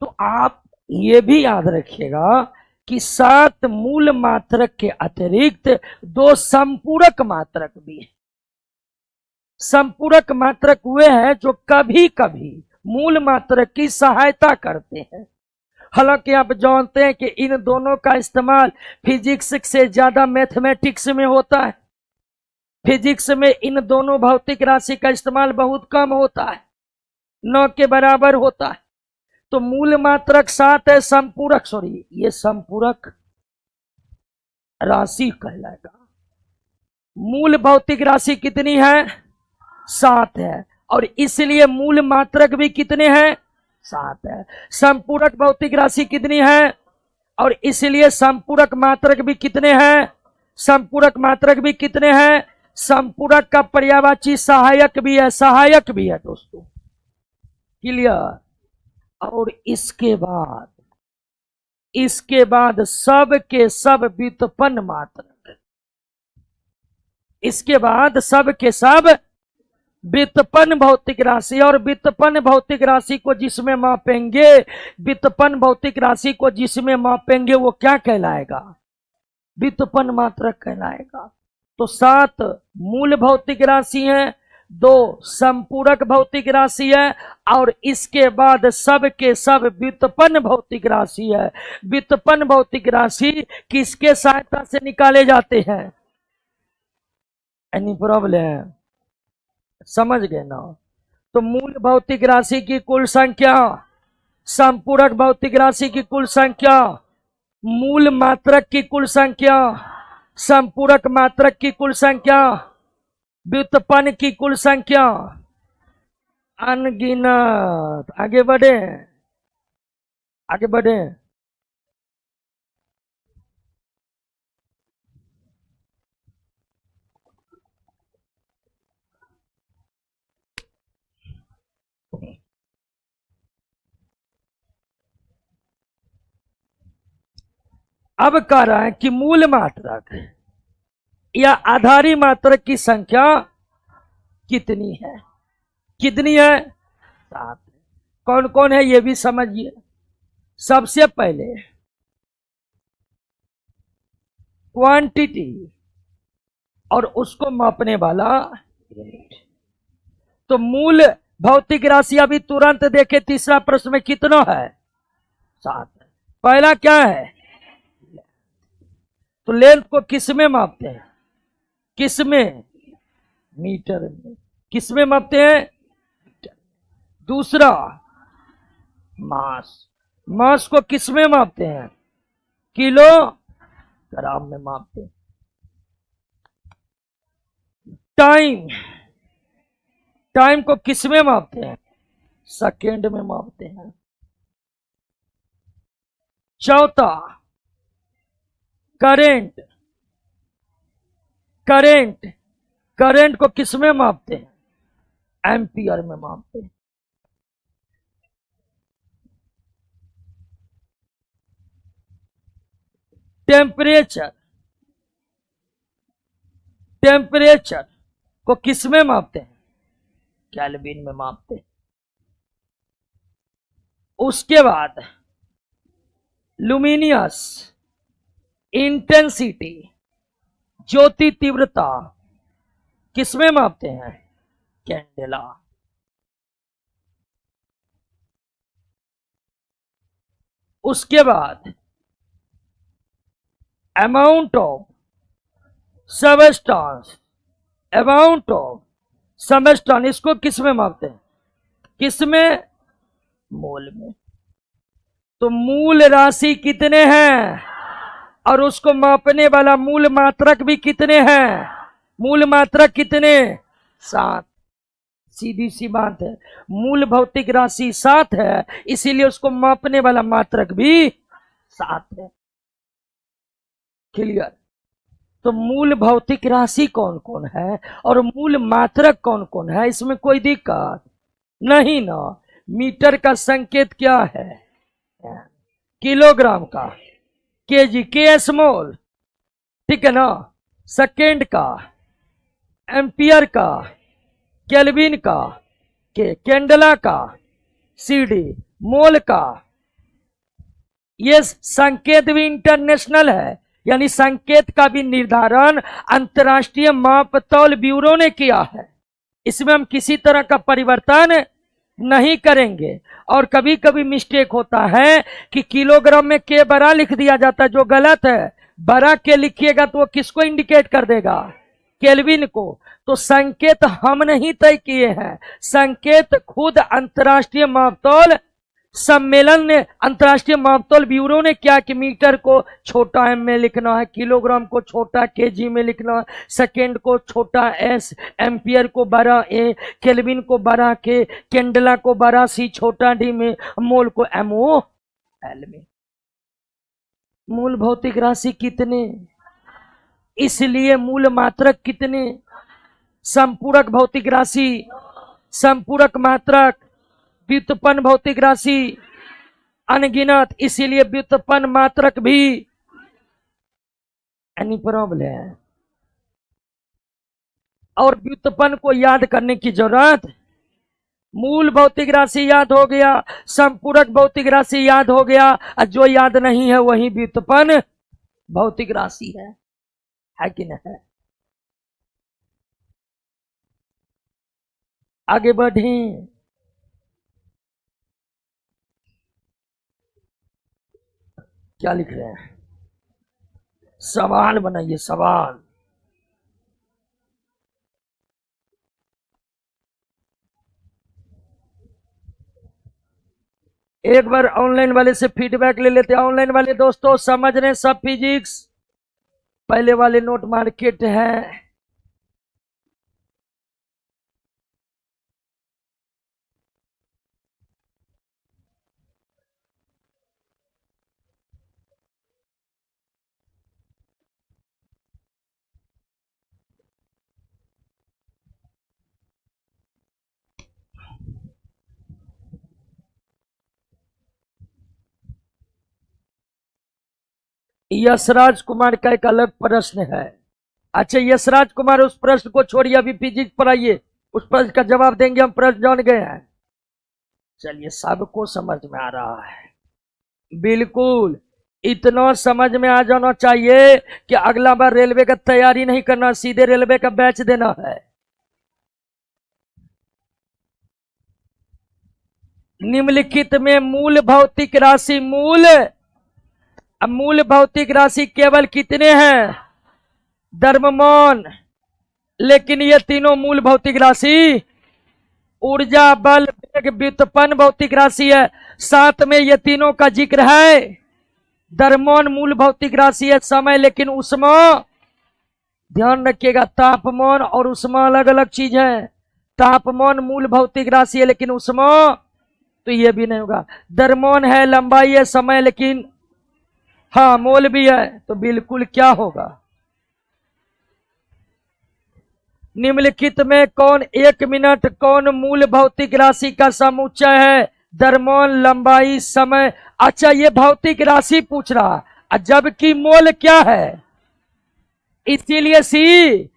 तो आप ये भी याद रखिएगा कि 7 मूल मात्रक के अतिरिक्त 2 संपूरक मात्रक भी है। संपूरक मात्रक वे हैं जो कभी कभी मूल मात्रक की सहायता करते हैं। हालांकि आप जानते हैं कि इन दोनों का इस्तेमाल फिजिक्स से ज्यादा मैथमेटिक्स में होता है। फिजिक्स में इन दोनों भौतिक राशि का इस्तेमाल बहुत कम होता है, 9 के बराबर होता है। तो मूल मात्रक 7 है, संपूरक ये संपूरक राशि कहलाएगा। मूल भौतिक राशि कितनी है? 7 है, और इसलिए मूल मात्रक भी कितने हैं? 7 है। संपूरक भौतिक राशि कितनी है? और इसलिए संपूरक मात्रक भी कितने हैं? संपूरक मात्रक भी कितने हैं? संपूरक का पर्यायवाची सहायक भी है, सहायक भी है दोस्तों। क्लियर? और इसके बाद सब के सब व्युत्पन्न मात्रक। इसके बाद सब के सब व्युत्पन्न भौतिक राशि, और व्युत्पन्न भौतिक राशि को जिसमें मापेंगे, व्युत्पन्न भौतिक राशि को जिसमें मापेंगे वो क्या कहलाएगा? व्युत्पन्न मात्रक कहलाएगा। तो 7 मूल भौतिक राशि है, 2 संपूरक भौतिक राशि है, और इसके बाद सब के सब व्युत्पन्न भौतिक राशि है। व्युत्पन्न भौतिक राशि किसके सहायता से निकाले जाते हैं? Any problem? समझ गए ना? तो मूल भौतिक राशि की कुल संख्या, संपूरक भौतिक राशि की कुल संख्या, मूल मात्रक की कुल संख्या, संपूरक मात्रक की कुल संख्या, व्युत्पन्न की कुल संख्या, अनगिनत। आगे बढ़े, आगे बढ़े। अब कह रहा है कि मूल मात्रक या आधारी मात्रक की संख्या कितनी है? कितनी है? 7। कौन कौन है ये भी समझिए। सबसे पहले क्वांटिटी और उसको मापने वाला यूनिट। तो मूल भौतिक राशि अभी तुरंत देखे, तीसरा प्रश्न में कितना है? 7। पहला क्या है? तो लेंथ को किस में मापते हैं? किस में? मीटर में। किस में मापते हैं? दूसरा मास। मास को किस में मापते हैं? किलो ग्राम में मापते हैं। टाइम, टाइम को किस में मापते हैं? सेकेंड में मापते हैं। चौथा करेंट, करेंट, करंट को किस में मापते हैं? एम्पियर में मापते हैं। टेम्परेचर, टेम्परेचर को किस में मापते हैं? केल्विन में मापते हैं। उसके बाद लुमिनियस इंटेंसिटी, ज्योति तीव्रता, किस में मापते हैं? कैंडेला। उसके बाद amount of substance, amount of substance, इसको किस में मापते हैं? किस में? मोल में। तो मूल राशि कितने हैं और उसको मापने वाला मूल मात्रक भी कितने हैं? मूल मात्रक कितने? 7। सीधी सी बात है, मूल भौतिक राशि 7 है, इसीलिए उसको मापने वाला मात्रक भी 7 है। क्लियर? तो मूल भौतिक राशि कौन कौन है और मूल मात्रक कौन कौन है, इसमें कोई दिक्कत नहीं ना। मीटर का संकेत क्या है? किलोग्राम का, केजी, के स्मॉल, ठीक है ना। सेकेंड का, एम्पियर का, केल्विन का, के कैंडला का, सीडी, मोल का, ये संकेत भी इंटरनेशनल है, यानी संकेत का भी निर्धारण अंतर्राष्ट्रीय मापतौल ब्यूरो ने किया है। इसमें हम किसी तरह का परिवर्तन नहीं करेंगे। और कभी कभी मिस्टेक होता है कि किलोग्राम में के बड़ा लिख दिया जाता है, जो गलत है। बड़ा के लिखिएगा तो वो किसको इंडिकेट कर देगा? केल्विन को। तो संकेत हम नहीं तय किए हैं, संकेत खुद अंतर्राष्ट्रीय मापतौल सम्मेलन ने, अंतर्राष्ट्रीय मापतौल ब्यूरो ने क्या कि मीटर को छोटा एम में लिखना है, किलोग्राम को छोटा केजी में लिखना है, सेकेंड को छोटा एस, एम्पियर को बड़ा ए, केल्विन को बड़ा के, कैंडला को बड़ा सी, छोटा डी में, मोल को एमओ एल में। मूल भौतिक राशि कितने, इसलिए मूल मात्रक कितने, संपूरक भौतिक राशि, संपूरक मात्रक, व्युत्पन्न भौतिक राशि अनगिनत, इसीलिए व्युत्पन्न मात्रक भी। एनी प्रॉब्लम है? और व्युत्पन्न को याद करने की जरूरत, मूल भौतिक राशि याद हो गया, संपूरक भौतिक राशि याद हो गया, और जो याद नहीं है वही व्युत्पन्न भौतिक राशि है कि नहीं? आगे बढ़ें। क्या लिख रहे हैं? सवाल बनाइए, सवाल। एक बार ऑनलाइन वाले से फीडबैक ले लेते हैं। ऑनलाइन वाले दोस्तों समझ रहे हैं सब फिजिक्स? पहले वाले नोट मार्केट है। यशराज कुमार का एक अलग प्रश्न है। अच्छा यशराज कुमार उस प्रश्न को छोड़िए, अभी फिजिक्स पढ़ाइए, उस प्रश्न का जवाब देंगे। हम प्रश्न जान गए हैं। चलिए, सबको समझ में आ रहा है? बिल्कुल, इतना समझ में आ जाना चाहिए कि अगला बार रेलवे का तैयारी नहीं करना, सीधे रेलवे का बैच देना है। निम्नलिखित में मूल भौतिक राशि, मूल भौतिक राशि केवल कितने हैं? द्रव्यमान। लेकिन ये तीनों मूल भौतिक राशि ऊर्जा, बल, वेग, व्युत्पन्न भौतिक राशि है। साथ में ये तीनों का जिक्र है। द्रव्यमान मूल भौतिक राशि है, समय लेकिन ऊष्मा, ध्यान रखिएगा, तापमान और ऊष्मा अलग अलग चीज है। तापमान मूल भौतिक राशि है लेकिन ऊष्मा तो ये भी नहीं होगा। द्रव्यमान है, लंबाई है, समय, लेकिन हाँ मोल भी है, तो बिल्कुल क्या होगा? निम्नलिखित में कौन, एक मिनट, कौन मूल भौतिक राशि का समुच्चय है? द्रव्यमान, लंबाई, समय। अच्छा ये भौतिक राशि पूछ रहा, जबकि मोल क्या है, इसीलिए सी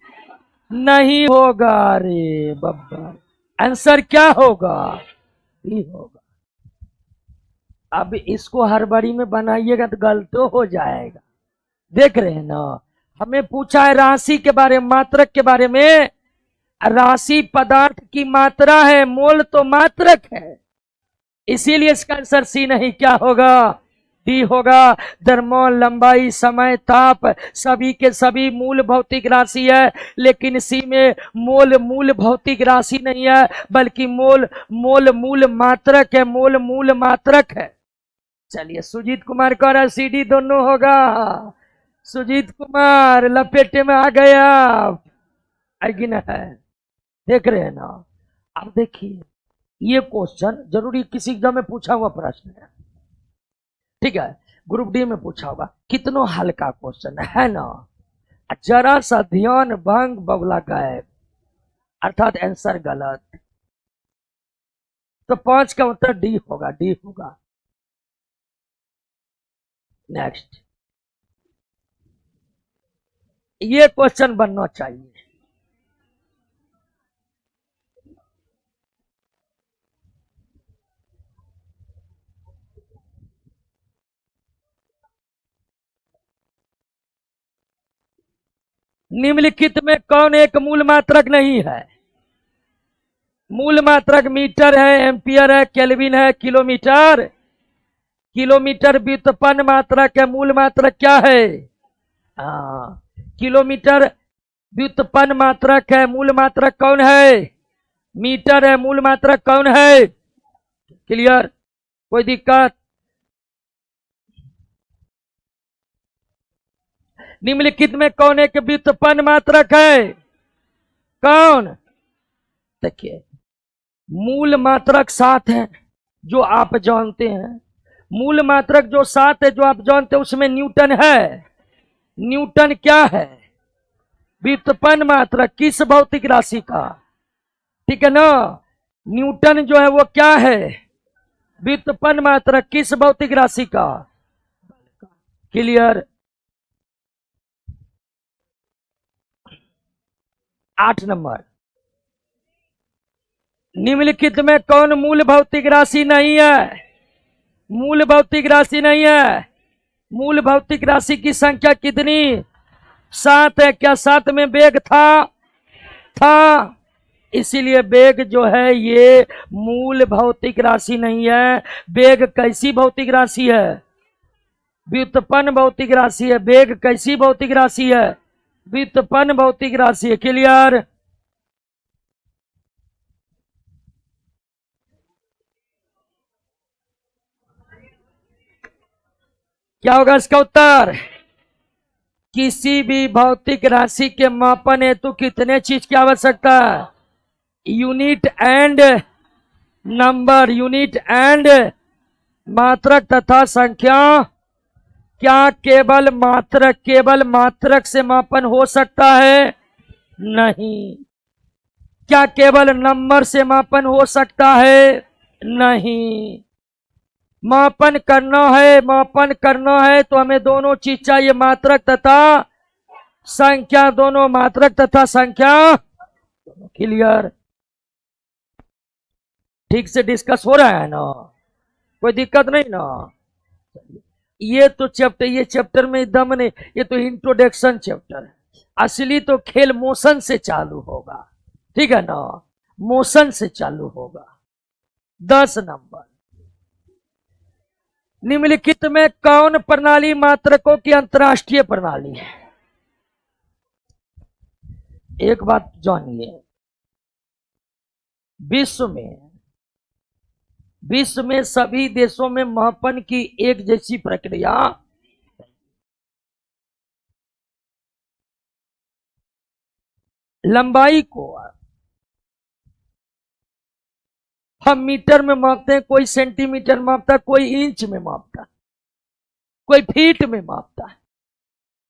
नहीं होगा। अरे बब्बा, आंसर क्या होगा? सी होगा। अब इसको हर बारी में बनाइएगा तो गलत तो हो जाएगा। देख रहे हैं ना, हमें पूछा है राशि के बारे में, मात्रक के बारे में। राशि पदार्थ की मात्रा है, मोल तो मात्रक है, इसीलिए इसका आंसर सी नहीं, क्या होगा? डी होगा। द्रव्यमान, लंबाई, समय, ताप सभी के सभी मूल भौतिक राशि है, लेकिन सी में मोल मूल भौतिक राशि नहीं है, बल्कि मोल मूल मात्रक है, मोल मूल मात्रक है। चलिए, सुजीत कुमार कह रहा है सीडी दोनों होगा। सुजीत कुमार लपेटे में आ गया आप, ना है? देख रहे हैं ना? अब देखिए, ये क्वेश्चन जरूरी किसी एग्जाम में पूछा हुआ प्रश्न है, ठीक है? ग्रुप डी में पूछा होगा, कितना हल्का क्वेश्चन है ना? जरा सा ध्यान भंग, बबला गायब, अर्थात आंसर गलत। तो 5 का उत्तर डी होगा, डी होगा। नेक्स्ट, ये क्वेश्चन बनना चाहिए। निम्नलिखित में कौन एक मूल मात्रक नहीं है? मूल मात्रक मीटर है, एम्पियर है, केल्विन है, किलोमीटर। किलोमीटर व्युत्पन्न मात्रक है। मूल मात्रक क्या है? किलोमीटर व्युत्पन्न मात्रक है। मूल मात्रक कौन है? मीटर है। मूल मात्रक कौन है? क्लियर? कोई दिक्कत? निम्नलिखित में कौन एक व्युत्पन्न मात्रक है? कौन? देखिए, मूल मात्रक 7 है जो आप जानते हैं। मूल मात्रक जो 7 है जो आप जानते हैं उसमें न्यूटन है। न्यूटन क्या है? व्युत्पन्न मात्रक किस भौतिक राशि का? ठीक है ना? न्यूटन जो है वो क्या है? व्युत्पन्न मात्रक किस भौतिक राशि का? क्लियर? 8 नंबर, निम्नलिखित में कौन मूल भौतिक राशि नहीं है? मूल भौतिक राशि नहीं है। मूल भौतिक राशि की संख्या कितनी? 7 है। क्या 7 में वेग था? इसीलिए वेग जो है ये मूल भौतिक राशि नहीं है। वेग कैसी भौतिक राशि है? व्युत्पन्न भौतिक राशि है। वेग कैसी भौतिक राशि है? व्युत्पन्न भौतिक राशि है। क्लियर? क्या होगा इसका उत्तर? किसी भी भौतिक राशि के मापन हेतु कितने चीज की आवश्यकता है? Unit and number. Unit and मात्रक तथा संख्या। क्या केवल मात्रक से मापन हो सकता है? नहीं। क्या केवल नंबर से मापन हो सकता है? नहीं। मापन करना है तो हमें दोनों चीज चाहिए, मात्रक तथा संख्या। दोनों मात्रक तथा संख्या। क्लियर? ठीक से डिस्कस हो रहा है ना? कोई दिक्कत नहीं ना? ये चैप्टर में दम नहीं, ये तो इंट्रोडक्शन चैप्टर है। असली तो खेल मोशन से चालू होगा। ठीक है ना? मोशन से चालू होगा। 10 नंबर, निम्नलिखित में कौन प्रणाली मात्रकों की अंतरराष्ट्रीय प्रणाली है? एक बात जानिए, विश्व में सभी देशों में मापन की एक जैसी प्रक्रिया। लंबाई को हम मीटर में मापते हैं, कोई सेंटीमीटर मापता है, कोई इंच में मापता है, कोई फीट में मापता है।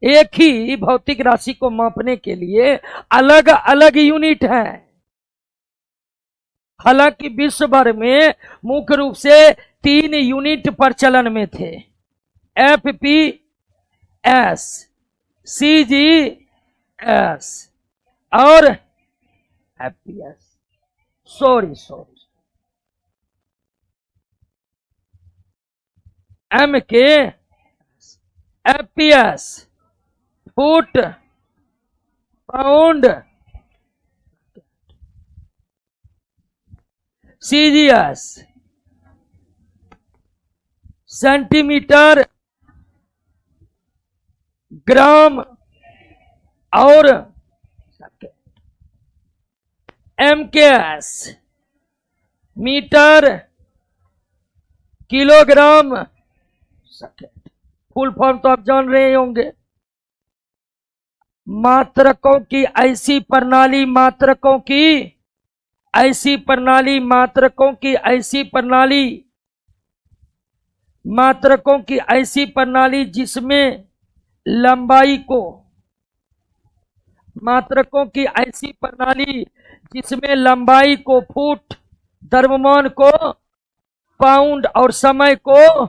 एक ही भौतिक राशि को मापने के लिए अलग अलग यूनिट है। हालांकि विश्व भर में मुख्य रूप से 3 यूनिट प्रचलन में थे, FPS, CGS और FPS। Sorry MK, FPS, foot, pound, CGS centimetre, gram और MKS metre, kilogram, second. Full form तो आप जान रहे होंगे। मात्रकों की ऐसी प्रणाली, जिसमें लंबाई को फुट, द्रव्यमान को पाउंड और समय को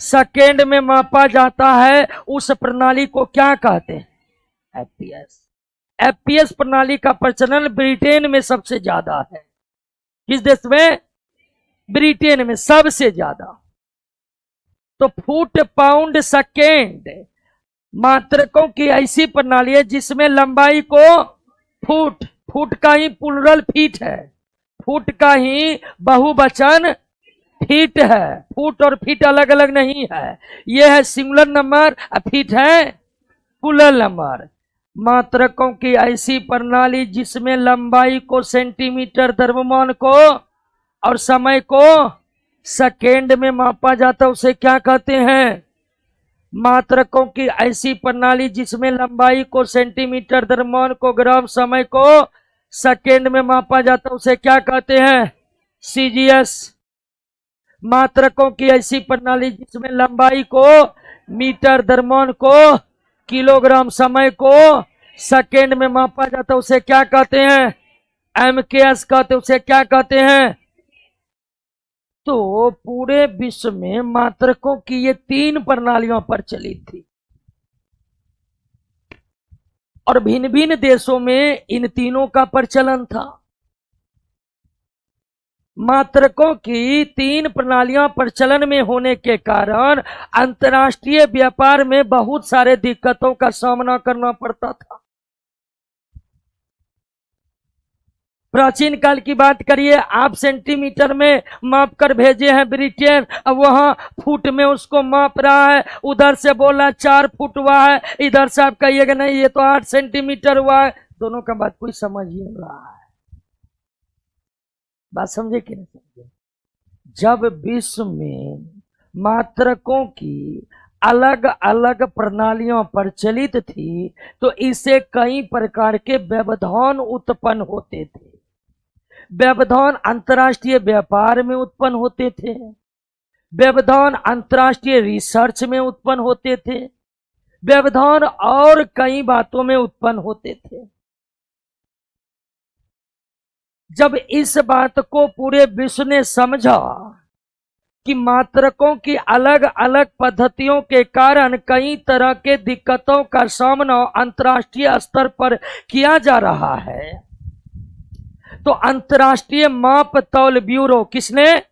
सेकेंड में मापा जाता है, उस प्रणाली को क्या कहते हैं? FPS प्रणाली का प्रचलन ब्रिटेन में सबसे ज्यादा है। किस देश में? ब्रिटेन में सबसे ज्यादा। तो फुट, पाउंड, सेकेंड मात्रकों की ऐसी प्रणाली है जिसमें लंबाई को फुट, फुट का ही प्लुरल फीट है, फुट का ही बहुवचन फीट है। फुट और फीट अलग अलग नहीं है, यह है सिंगुलर नंबर, फीट है प्लुरल नंबर। मात्रकों की ऐसी प्रणाली जिसमें लंबाई को सेंटीमीटर, द्रव्यमान को और समय को सेकेंड में मापा जाता है, उसे क्या कहते हैं? मात्रकों की ऐसी प्रणाली जिसमें लंबाई को सेंटीमीटर, द्रव्यमान को ग्राम, समय को सेकेंड में मापा जाता है, उसे क्या कहते हैं? सीजीएस। मात्रकों की ऐसी प्रणाली जिसमें लंबाई को मीटर, द्रव्यमान को किलोग्राम, समय को सेकेंड में मापा जाता है, उसे क्या कहते हैं? एमकेएस कहते, उसे क्या कहते हैं? तो पूरे विश्व में मात्रकों की ये 3 प्रणालियों पर चली थी और भिन्न भिन्न देशों में इन तीनों का प्रचलन था। मात्रकों की 3 प्रणालियां प्रचलन में होने के कारण अंतर्राष्ट्रीय व्यापार में बहुत सारे दिक्कतों का सामना करना पड़ता था। प्राचीन काल की बात करिए, आप सेंटीमीटर में माप कर भेजे हैं ब्रिटेन, अब वहां फुट में उसको माप रहा है, उधर से बोला 4 फुट हुआ है, इधर से आप कहिएगा नहीं ये तो 8 सेंटीमीटर हुआ है। दोनों का बात कोई समझ ही नहीं रहा है। बात समझे कि नहीं समझे? जब विश्व में मात्रकों की अलग अलग प्रणालियां प्रचलित थी तो इससे कई प्रकार के व्यवधान उत्पन्न होते थे। व्यवधान अंतर्राष्ट्रीय व्यापार में उत्पन्न होते थे, व्यवधान अंतर्राष्ट्रीय रिसर्च में उत्पन्न होते थे, व्यवधान और कई बातों में उत्पन्न होते थे। जब इस बात को पूरे विश्व ने समझा कि मात्रकों की अलग अलग पद्धतियों के कारण कई तरह के दिक्कतों का सामना अंतर्राष्ट्रीय स्तर पर किया जा रहा है, तो अंतर्राष्ट्रीय माप तौल ब्यूरो, किसने?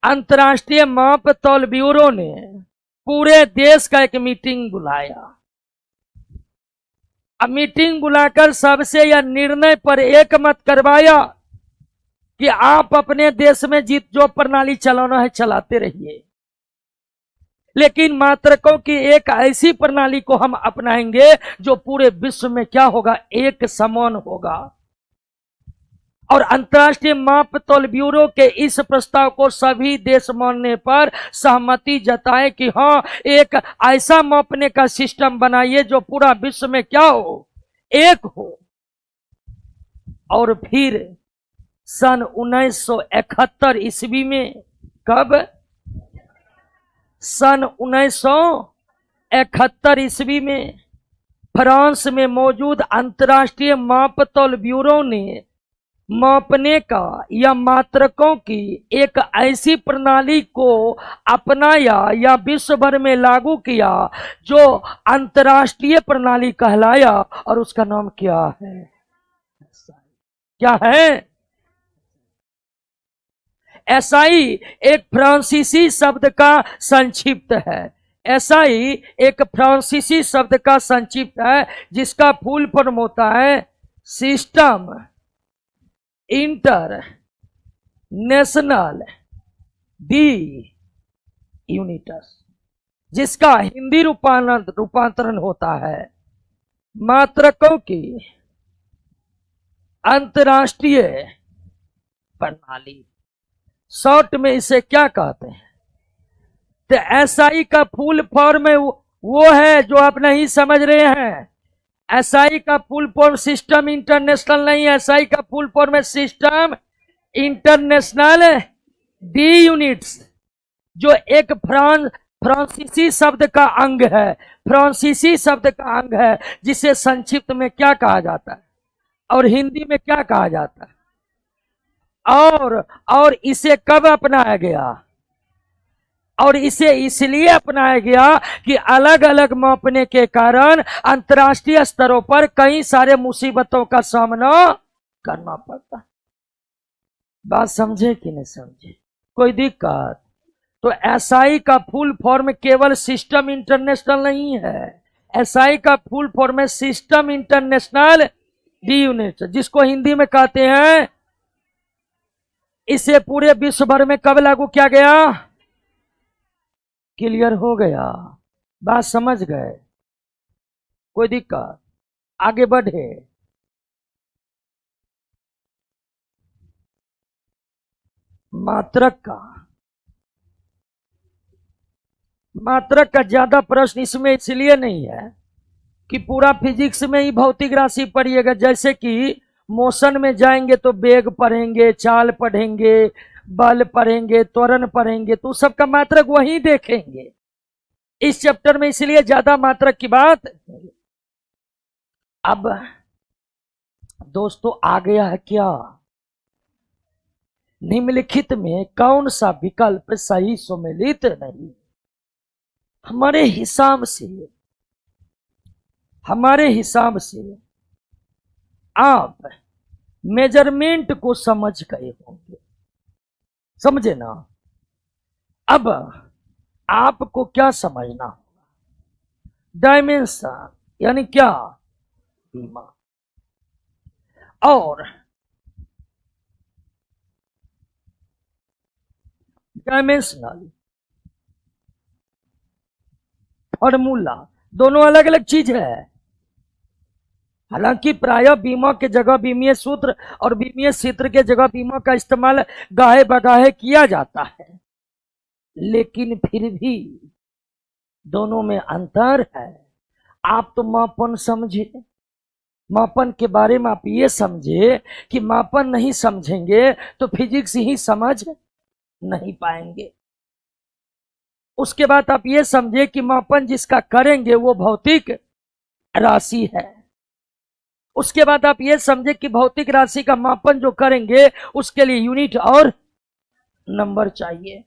अंतर्राष्ट्रीय माप तौल ब्यूरो ने पूरे देश का एक मीटिंग बुलाया। अब मीटिंग बुलाकर सबसे यह निर्णय पर एक मत करवाया कि आप अपने देश में जो प्रणाली चलाना है चलाते रहिए, लेकिन मात्रकों की एक ऐसी प्रणाली को हम अपनाएंगे जो पूरे विश्व में क्या होगा? एक समान होगा। और अंतर्राष्ट्रीय माप तौल ब्यूरो के इस प्रस्ताव को सभी देश मानने पर सहमति जताए कि हाँ, एक ऐसा मापने का सिस्टम बनाइए जो पूरा विश्व में क्या हो? एक हो। और फिर सन 1971 ईस्वी में, कब? सन 1971 ईस्वी में फ्रांस में मौजूद अंतर्राष्ट्रीय माप तौल ब्यूरो ने मापने का या मात्रकों की एक ऐसी प्रणाली को अपनाया या विश्व भर में लागू किया जो अंतर्राष्ट्रीय प्रणाली कहलाया, और उसका नाम क्या है? क्या है? एसआई एक फ्रांसीसी शब्द का संक्षिप्त है। एसआई एक फ्रांसीसी शब्द का संक्षिप्त है जिसका फुल फॉर्म होता है system inter national D units, जिसका हिंदी रूपांतरण होता है मात्रकों की अंतर्राष्ट्रीय प्रणाली। शॉर्ट में इसे क्या कहते हैं? तो एसआई का फुल फॉर्म वो है जो आप नहीं समझ रहे हैं। एसआई का फुल फॉर्म सिस्टम इंटरनेशनल नहीं है, एसआई का फुल फॉर्म है सिस्टम इंटरनेशनल डी यूनिट्स, जो एक फ्रांसीसी शब्द का अंग है, फ्रांसीसी शब्द का अंग है जिसे संक्षिप्त में क्या कहा जाता है और हिंदी में क्या कहा जाता है। और इसे कब अपनाया गया? और इसे इसलिए अपनाया गया कि अलग अलग मापने के कारण अंतर्राष्ट्रीय स्तरों पर कई सारे मुसीबतों का सामना करना पड़ता। बात समझे कि नहीं समझे? कोई दिक्कत? तो एसआई का फुल फॉर्म केवल सिस्टम इंटरनेशनल नहीं है, एसआई का फुल फॉर्म है सिस्टम इंटरनेशनल डी यूनिट, जिसको हिंदी में कहते हैं। इसे पूरे विश्व भर में कब लागू किया गया? क्लियर हो गया? बात समझ गए? कोई दिक्कत? आगे बढ़े। मात्रक का ज्यादा प्रश्न इसमें इसलिए नहीं है कि पूरा फिजिक्स में ही भौतिक राशि पढ़िएगा। जैसे कि मोशन में जाएंगे तो वेग पढ़ेंगे, चाल पढ़ेंगे, बल पढ़ेंगे, त्वरण पढ़ेंगे, तो सबका मात्रक वही देखेंगे इस चैप्टर में, इसलिए ज्यादा मात्रक की बात। अब दोस्तों आ गया है क्या? निम्नलिखित में कौन सा विकल्प सही सम्मिलित नहीं? हमारे हिसाब से आप मेजरमेंट को समझ गए होंगे, समझे ना? अब आपको क्या समझना होगा? डायमेंशन यानी क्या? बीमा। और डायमेंशनल फॉर्मूला दोनों अलग अलग चीज है। हालांकि प्रायः बीमा के जगह बीमीय सूत्र और बीमीय सूत्र के जगह बीमा का इस्तेमाल गाहे बगाहे किया जाता है, लेकिन फिर भी दोनों में अंतर है। आप तो मापन समझे, मापन के बारे में आप ये समझे कि मापन नहीं समझेंगे तो फिजिक्स ही समझ नहीं पाएंगे। उसके बाद आप ये समझे कि मापन जिसका करेंगे वो भौतिक राशि है। उसके बाद आप ये समझे कि भौतिक राशि का मापन जो करेंगे उसके लिए यूनिट और नंबर चाहिए।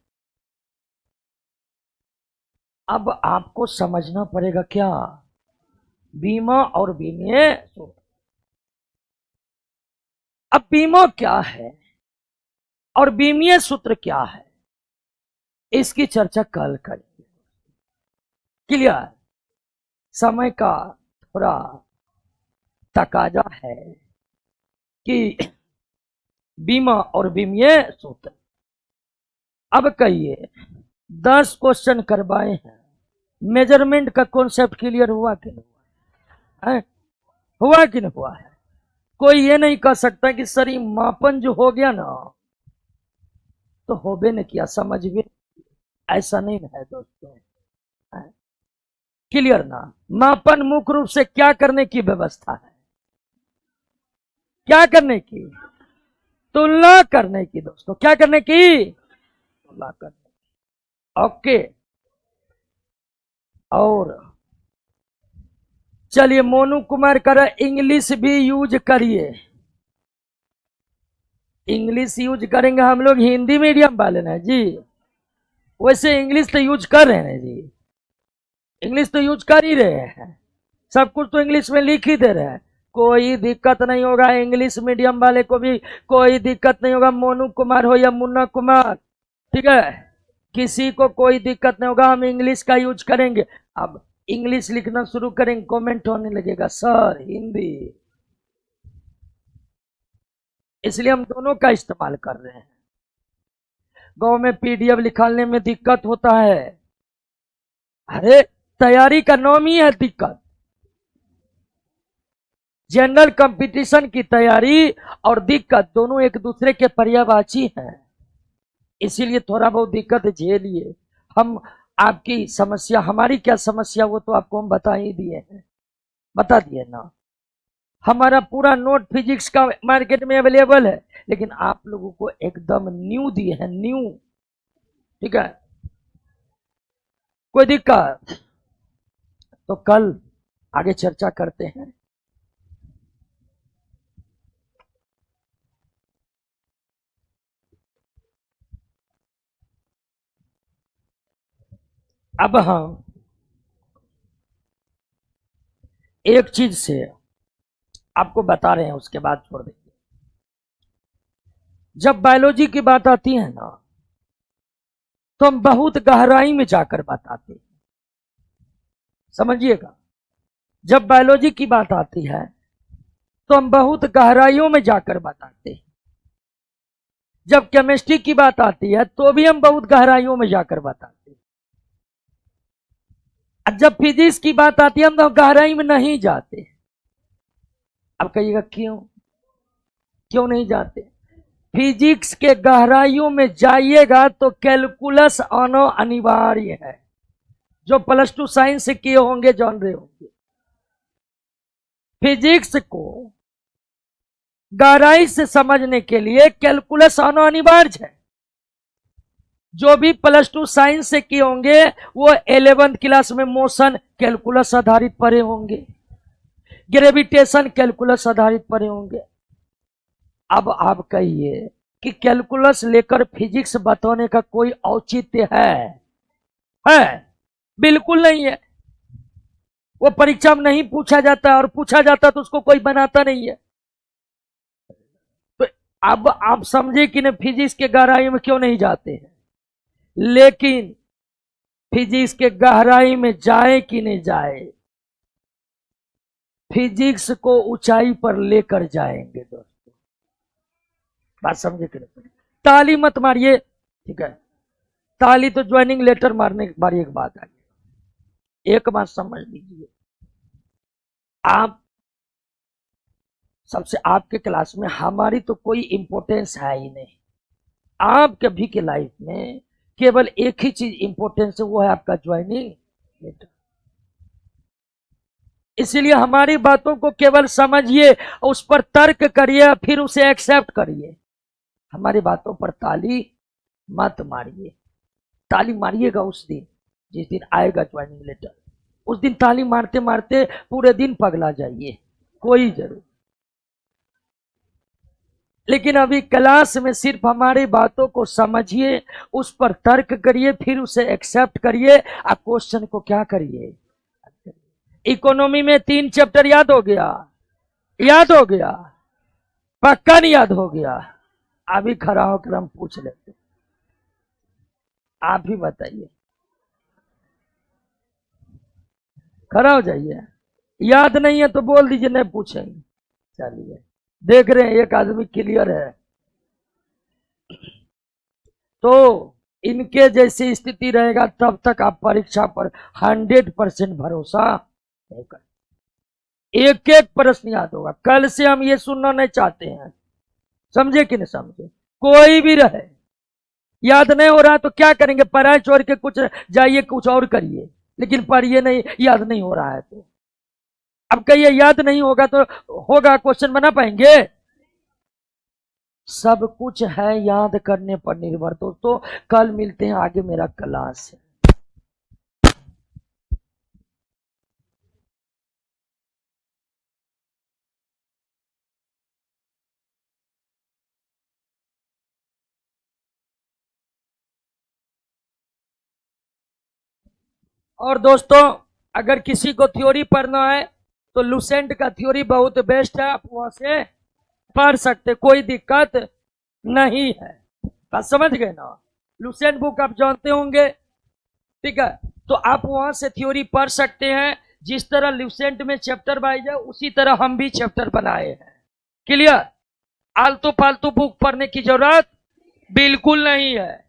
अब आपको समझना पड़ेगा क्या? बीमा और बीमीय सूत्र। अब बीमा क्या है और बीमीय सूत्र क्या है, इसकी चर्चा कल करेंगे। क्लियर? समय का थोड़ा तकाजा है कि बीमा और बीमीय सूत्र। अब कहिए 10 क्वेश्चन करवाए हैं, मेजरमेंट का कॉन्सेप्ट क्लियर हुआ कि नहीं हुआ? हुआ कि नहीं हुआ है? कोई ये नहीं कह सकता कि सर ये मापन जो हो गया ना तो होबे न किया, समझ गए? ऐसा नहीं है दोस्तों। क्लियर ना? मापन मुख्य रूप से क्या करने की व्यवस्था है? क्या करने की? तुलना करने की। दोस्तों क्या करने की? तुलना करने की। ओके। और चलिए मोनू कुमार कर इंग्लिश भी यूज करिए। इंग्लिश यूज करेंगे हम लोग हिंदी मीडियम वाले ना जी, वैसे इंग्लिश तो यूज कर रहे हैं जी, इंग्लिश तो यूज कर ही रहे हैं, सब कुछ तो इंग्लिश में लिख ही दे रहे हैं। कोई दिक्कत नहीं होगा, इंग्लिश मीडियम वाले को भी कोई दिक्कत नहीं होगा, मोनू कुमार हो या मुन्ना कुमार, ठीक है? किसी को कोई दिक्कत नहीं होगा, हम इंग्लिश का यूज करेंगे। अब इंग्लिश लिखना शुरू करेंगे, कमेंट होने लगेगा सर हिंदी, इसलिए हम दोनों का इस्तेमाल कर रहे हैं। गांव में पीडीएफ निकालने में दिक्कत होता है, अरे तैयारी का नाम ही है दिक्कत। जनरल कंपटीशन की तैयारी और दिक्कत दोनों एक दूसरे के पर्यायवाची हैं, इसीलिए थोड़ा बहुत दिक्कत झेलिए। हम आपकी समस्या, हमारी क्या समस्या वो तो आपको हम बता ही दिए हैं, बता दिए ना। हमारा पूरा नोट फिजिक्स का मार्केट में अवेलेबल है, लेकिन आप लोगों को एकदम न्यू दिए हैं, न्यू, ठीक है? कोई दिक्कत? तो कल आगे चर्चा करते हैं। अब हम एक चीज से आपको बता रहे हैं, उसके बाद छोड़ देंगे। जब बायोलॉजी की बात आती है ना तो हम बहुत गहराई में जाकर बताते हैं। समझिएगा, जब बायोलॉजी की बात आती है तो हम बहुत गहराइयों में जाकर बताते हैं। जब केमिस्ट्री की बात आती है तो भी हम बहुत गहराइयों में जाकर बताते हैं। जब फिजिक्स की बात आती है हम तो गहराई में नहीं जाते। अब कहिएगा क्यों नहीं जाते? फिजिक्स के गहराइयों में जाइएगा तो कैलकुलस आना अनिवार्य है। जो +2 साइंस से किए होंगे जान रहे होंगे, फिजिक्स को गहराई से समझने के लिए कैलकुलस आना अनिवार्य है। जो भी +2 साइंस से किए होंगे वो 11th क्लास में मोशन कैलकुलस आधारित पढ़े होंगे, ग्रेविटेशन कैलकुलस आधारित पढ़े होंगे। अब आप कहिए कि कैलकुलस लेकर फिजिक्स बताने का कोई औचित्य है? बिल्कुल नहीं है। वो परीक्षा में नहीं पूछा जाता, और पूछा जाता तो उसको कोई बनाता नहीं है। तो अब आप समझे कि नहीं फिजिक्स के गहराई में क्यों नहीं जाते हैं। लेकिन फिजिक्स के गहराई में जाए कि नहीं जाए, फिजिक्स को ऊंचाई पर लेकर जाएंगे दोस्तों। बात समझे कि नहीं? ताली मत मारिए, ठीक है? ताली तो ज्वाइनिंग लेटर मारने के बाद एक बात आ गई। एक बात समझ लीजिए, आप सबसे आपके क्लास में हमारी तो कोई इंपॉर्टेंस है ही नहीं। आपके भी के लाइफ में केवल एक ही चीज इंपॉर्टेंस है, वो है आपका ज्वाइनिंग लेटर। इसलिए हमारी बातों को केवल समझिए, उस पर तर्क करिए, फिर उसे एक्सेप्ट करिए। हमारी बातों पर ताली मत मारिए। ताली मारिएगा उस दिन जिस दिन आएगा ज्वाइनिंग लेटर। उस दिन ताली मारते मारते पूरे दिन पगला जाइए, कोई जरूर। लेकिन अभी क्लास में सिर्फ हमारी बातों को समझिए, उस पर तर्क करिए, फिर उसे एक्सेप्ट करिए, आप क्वेश्चन को क्या करिए। इकोनॉमी में 3 चैप्टर याद हो गया? याद हो गया? पक्का नहीं याद हो गया? अभी खड़ा होकर हम पूछ लेते, आप ही बताइए। खड़ा हो जाइए। याद नहीं है तो बोल दीजिए, नहीं पूछेंगे। चलिए, देख रहे हैं एक आदमी क्लियर है। तो इनके जैसी स्थिति रहेगा तब तक आप परीक्षा पर 100% भरोसा नहीं कर। एक एक प्रश्न याद होगा। कल से हम ये सुनना नहीं चाहते हैं, समझे कि नहीं समझे? कोई भी रहे, याद नहीं हो रहा तो क्या करेंगे? पढ़ाई छोड़ के कुछ जाइए, कुछ और करिए, लेकिन पढ़िए नहीं, याद नहीं हो रहा है तो। अब कहिए याद नहीं होगा तो होगा, क्वेश्चन बना पाएंगे? सब कुछ है याद करने पर निर्भर। दोस्तों कल मिलते हैं, आगे मेरा क्लास है। और दोस्तों अगर किसी को थ्योरी पढ़ना है तो लुसेंट का थ्योरी बहुत बेस्ट है, आप वहां से पढ़ सकते, कोई दिक्कत नहीं है। बात समझ गए ना? लुसेंट बुक आप जानते होंगे, ठीक है? तो आप वहां से थ्योरी पढ़ सकते हैं। जिस तरह लुसेंट में चैप्टर वाइज है, उसी तरह हम भी चैप्टर बनाए हैं। क्लियर? आलतू फालतू बुक पढ़ने की जरूरत बिल्कुल नहीं है।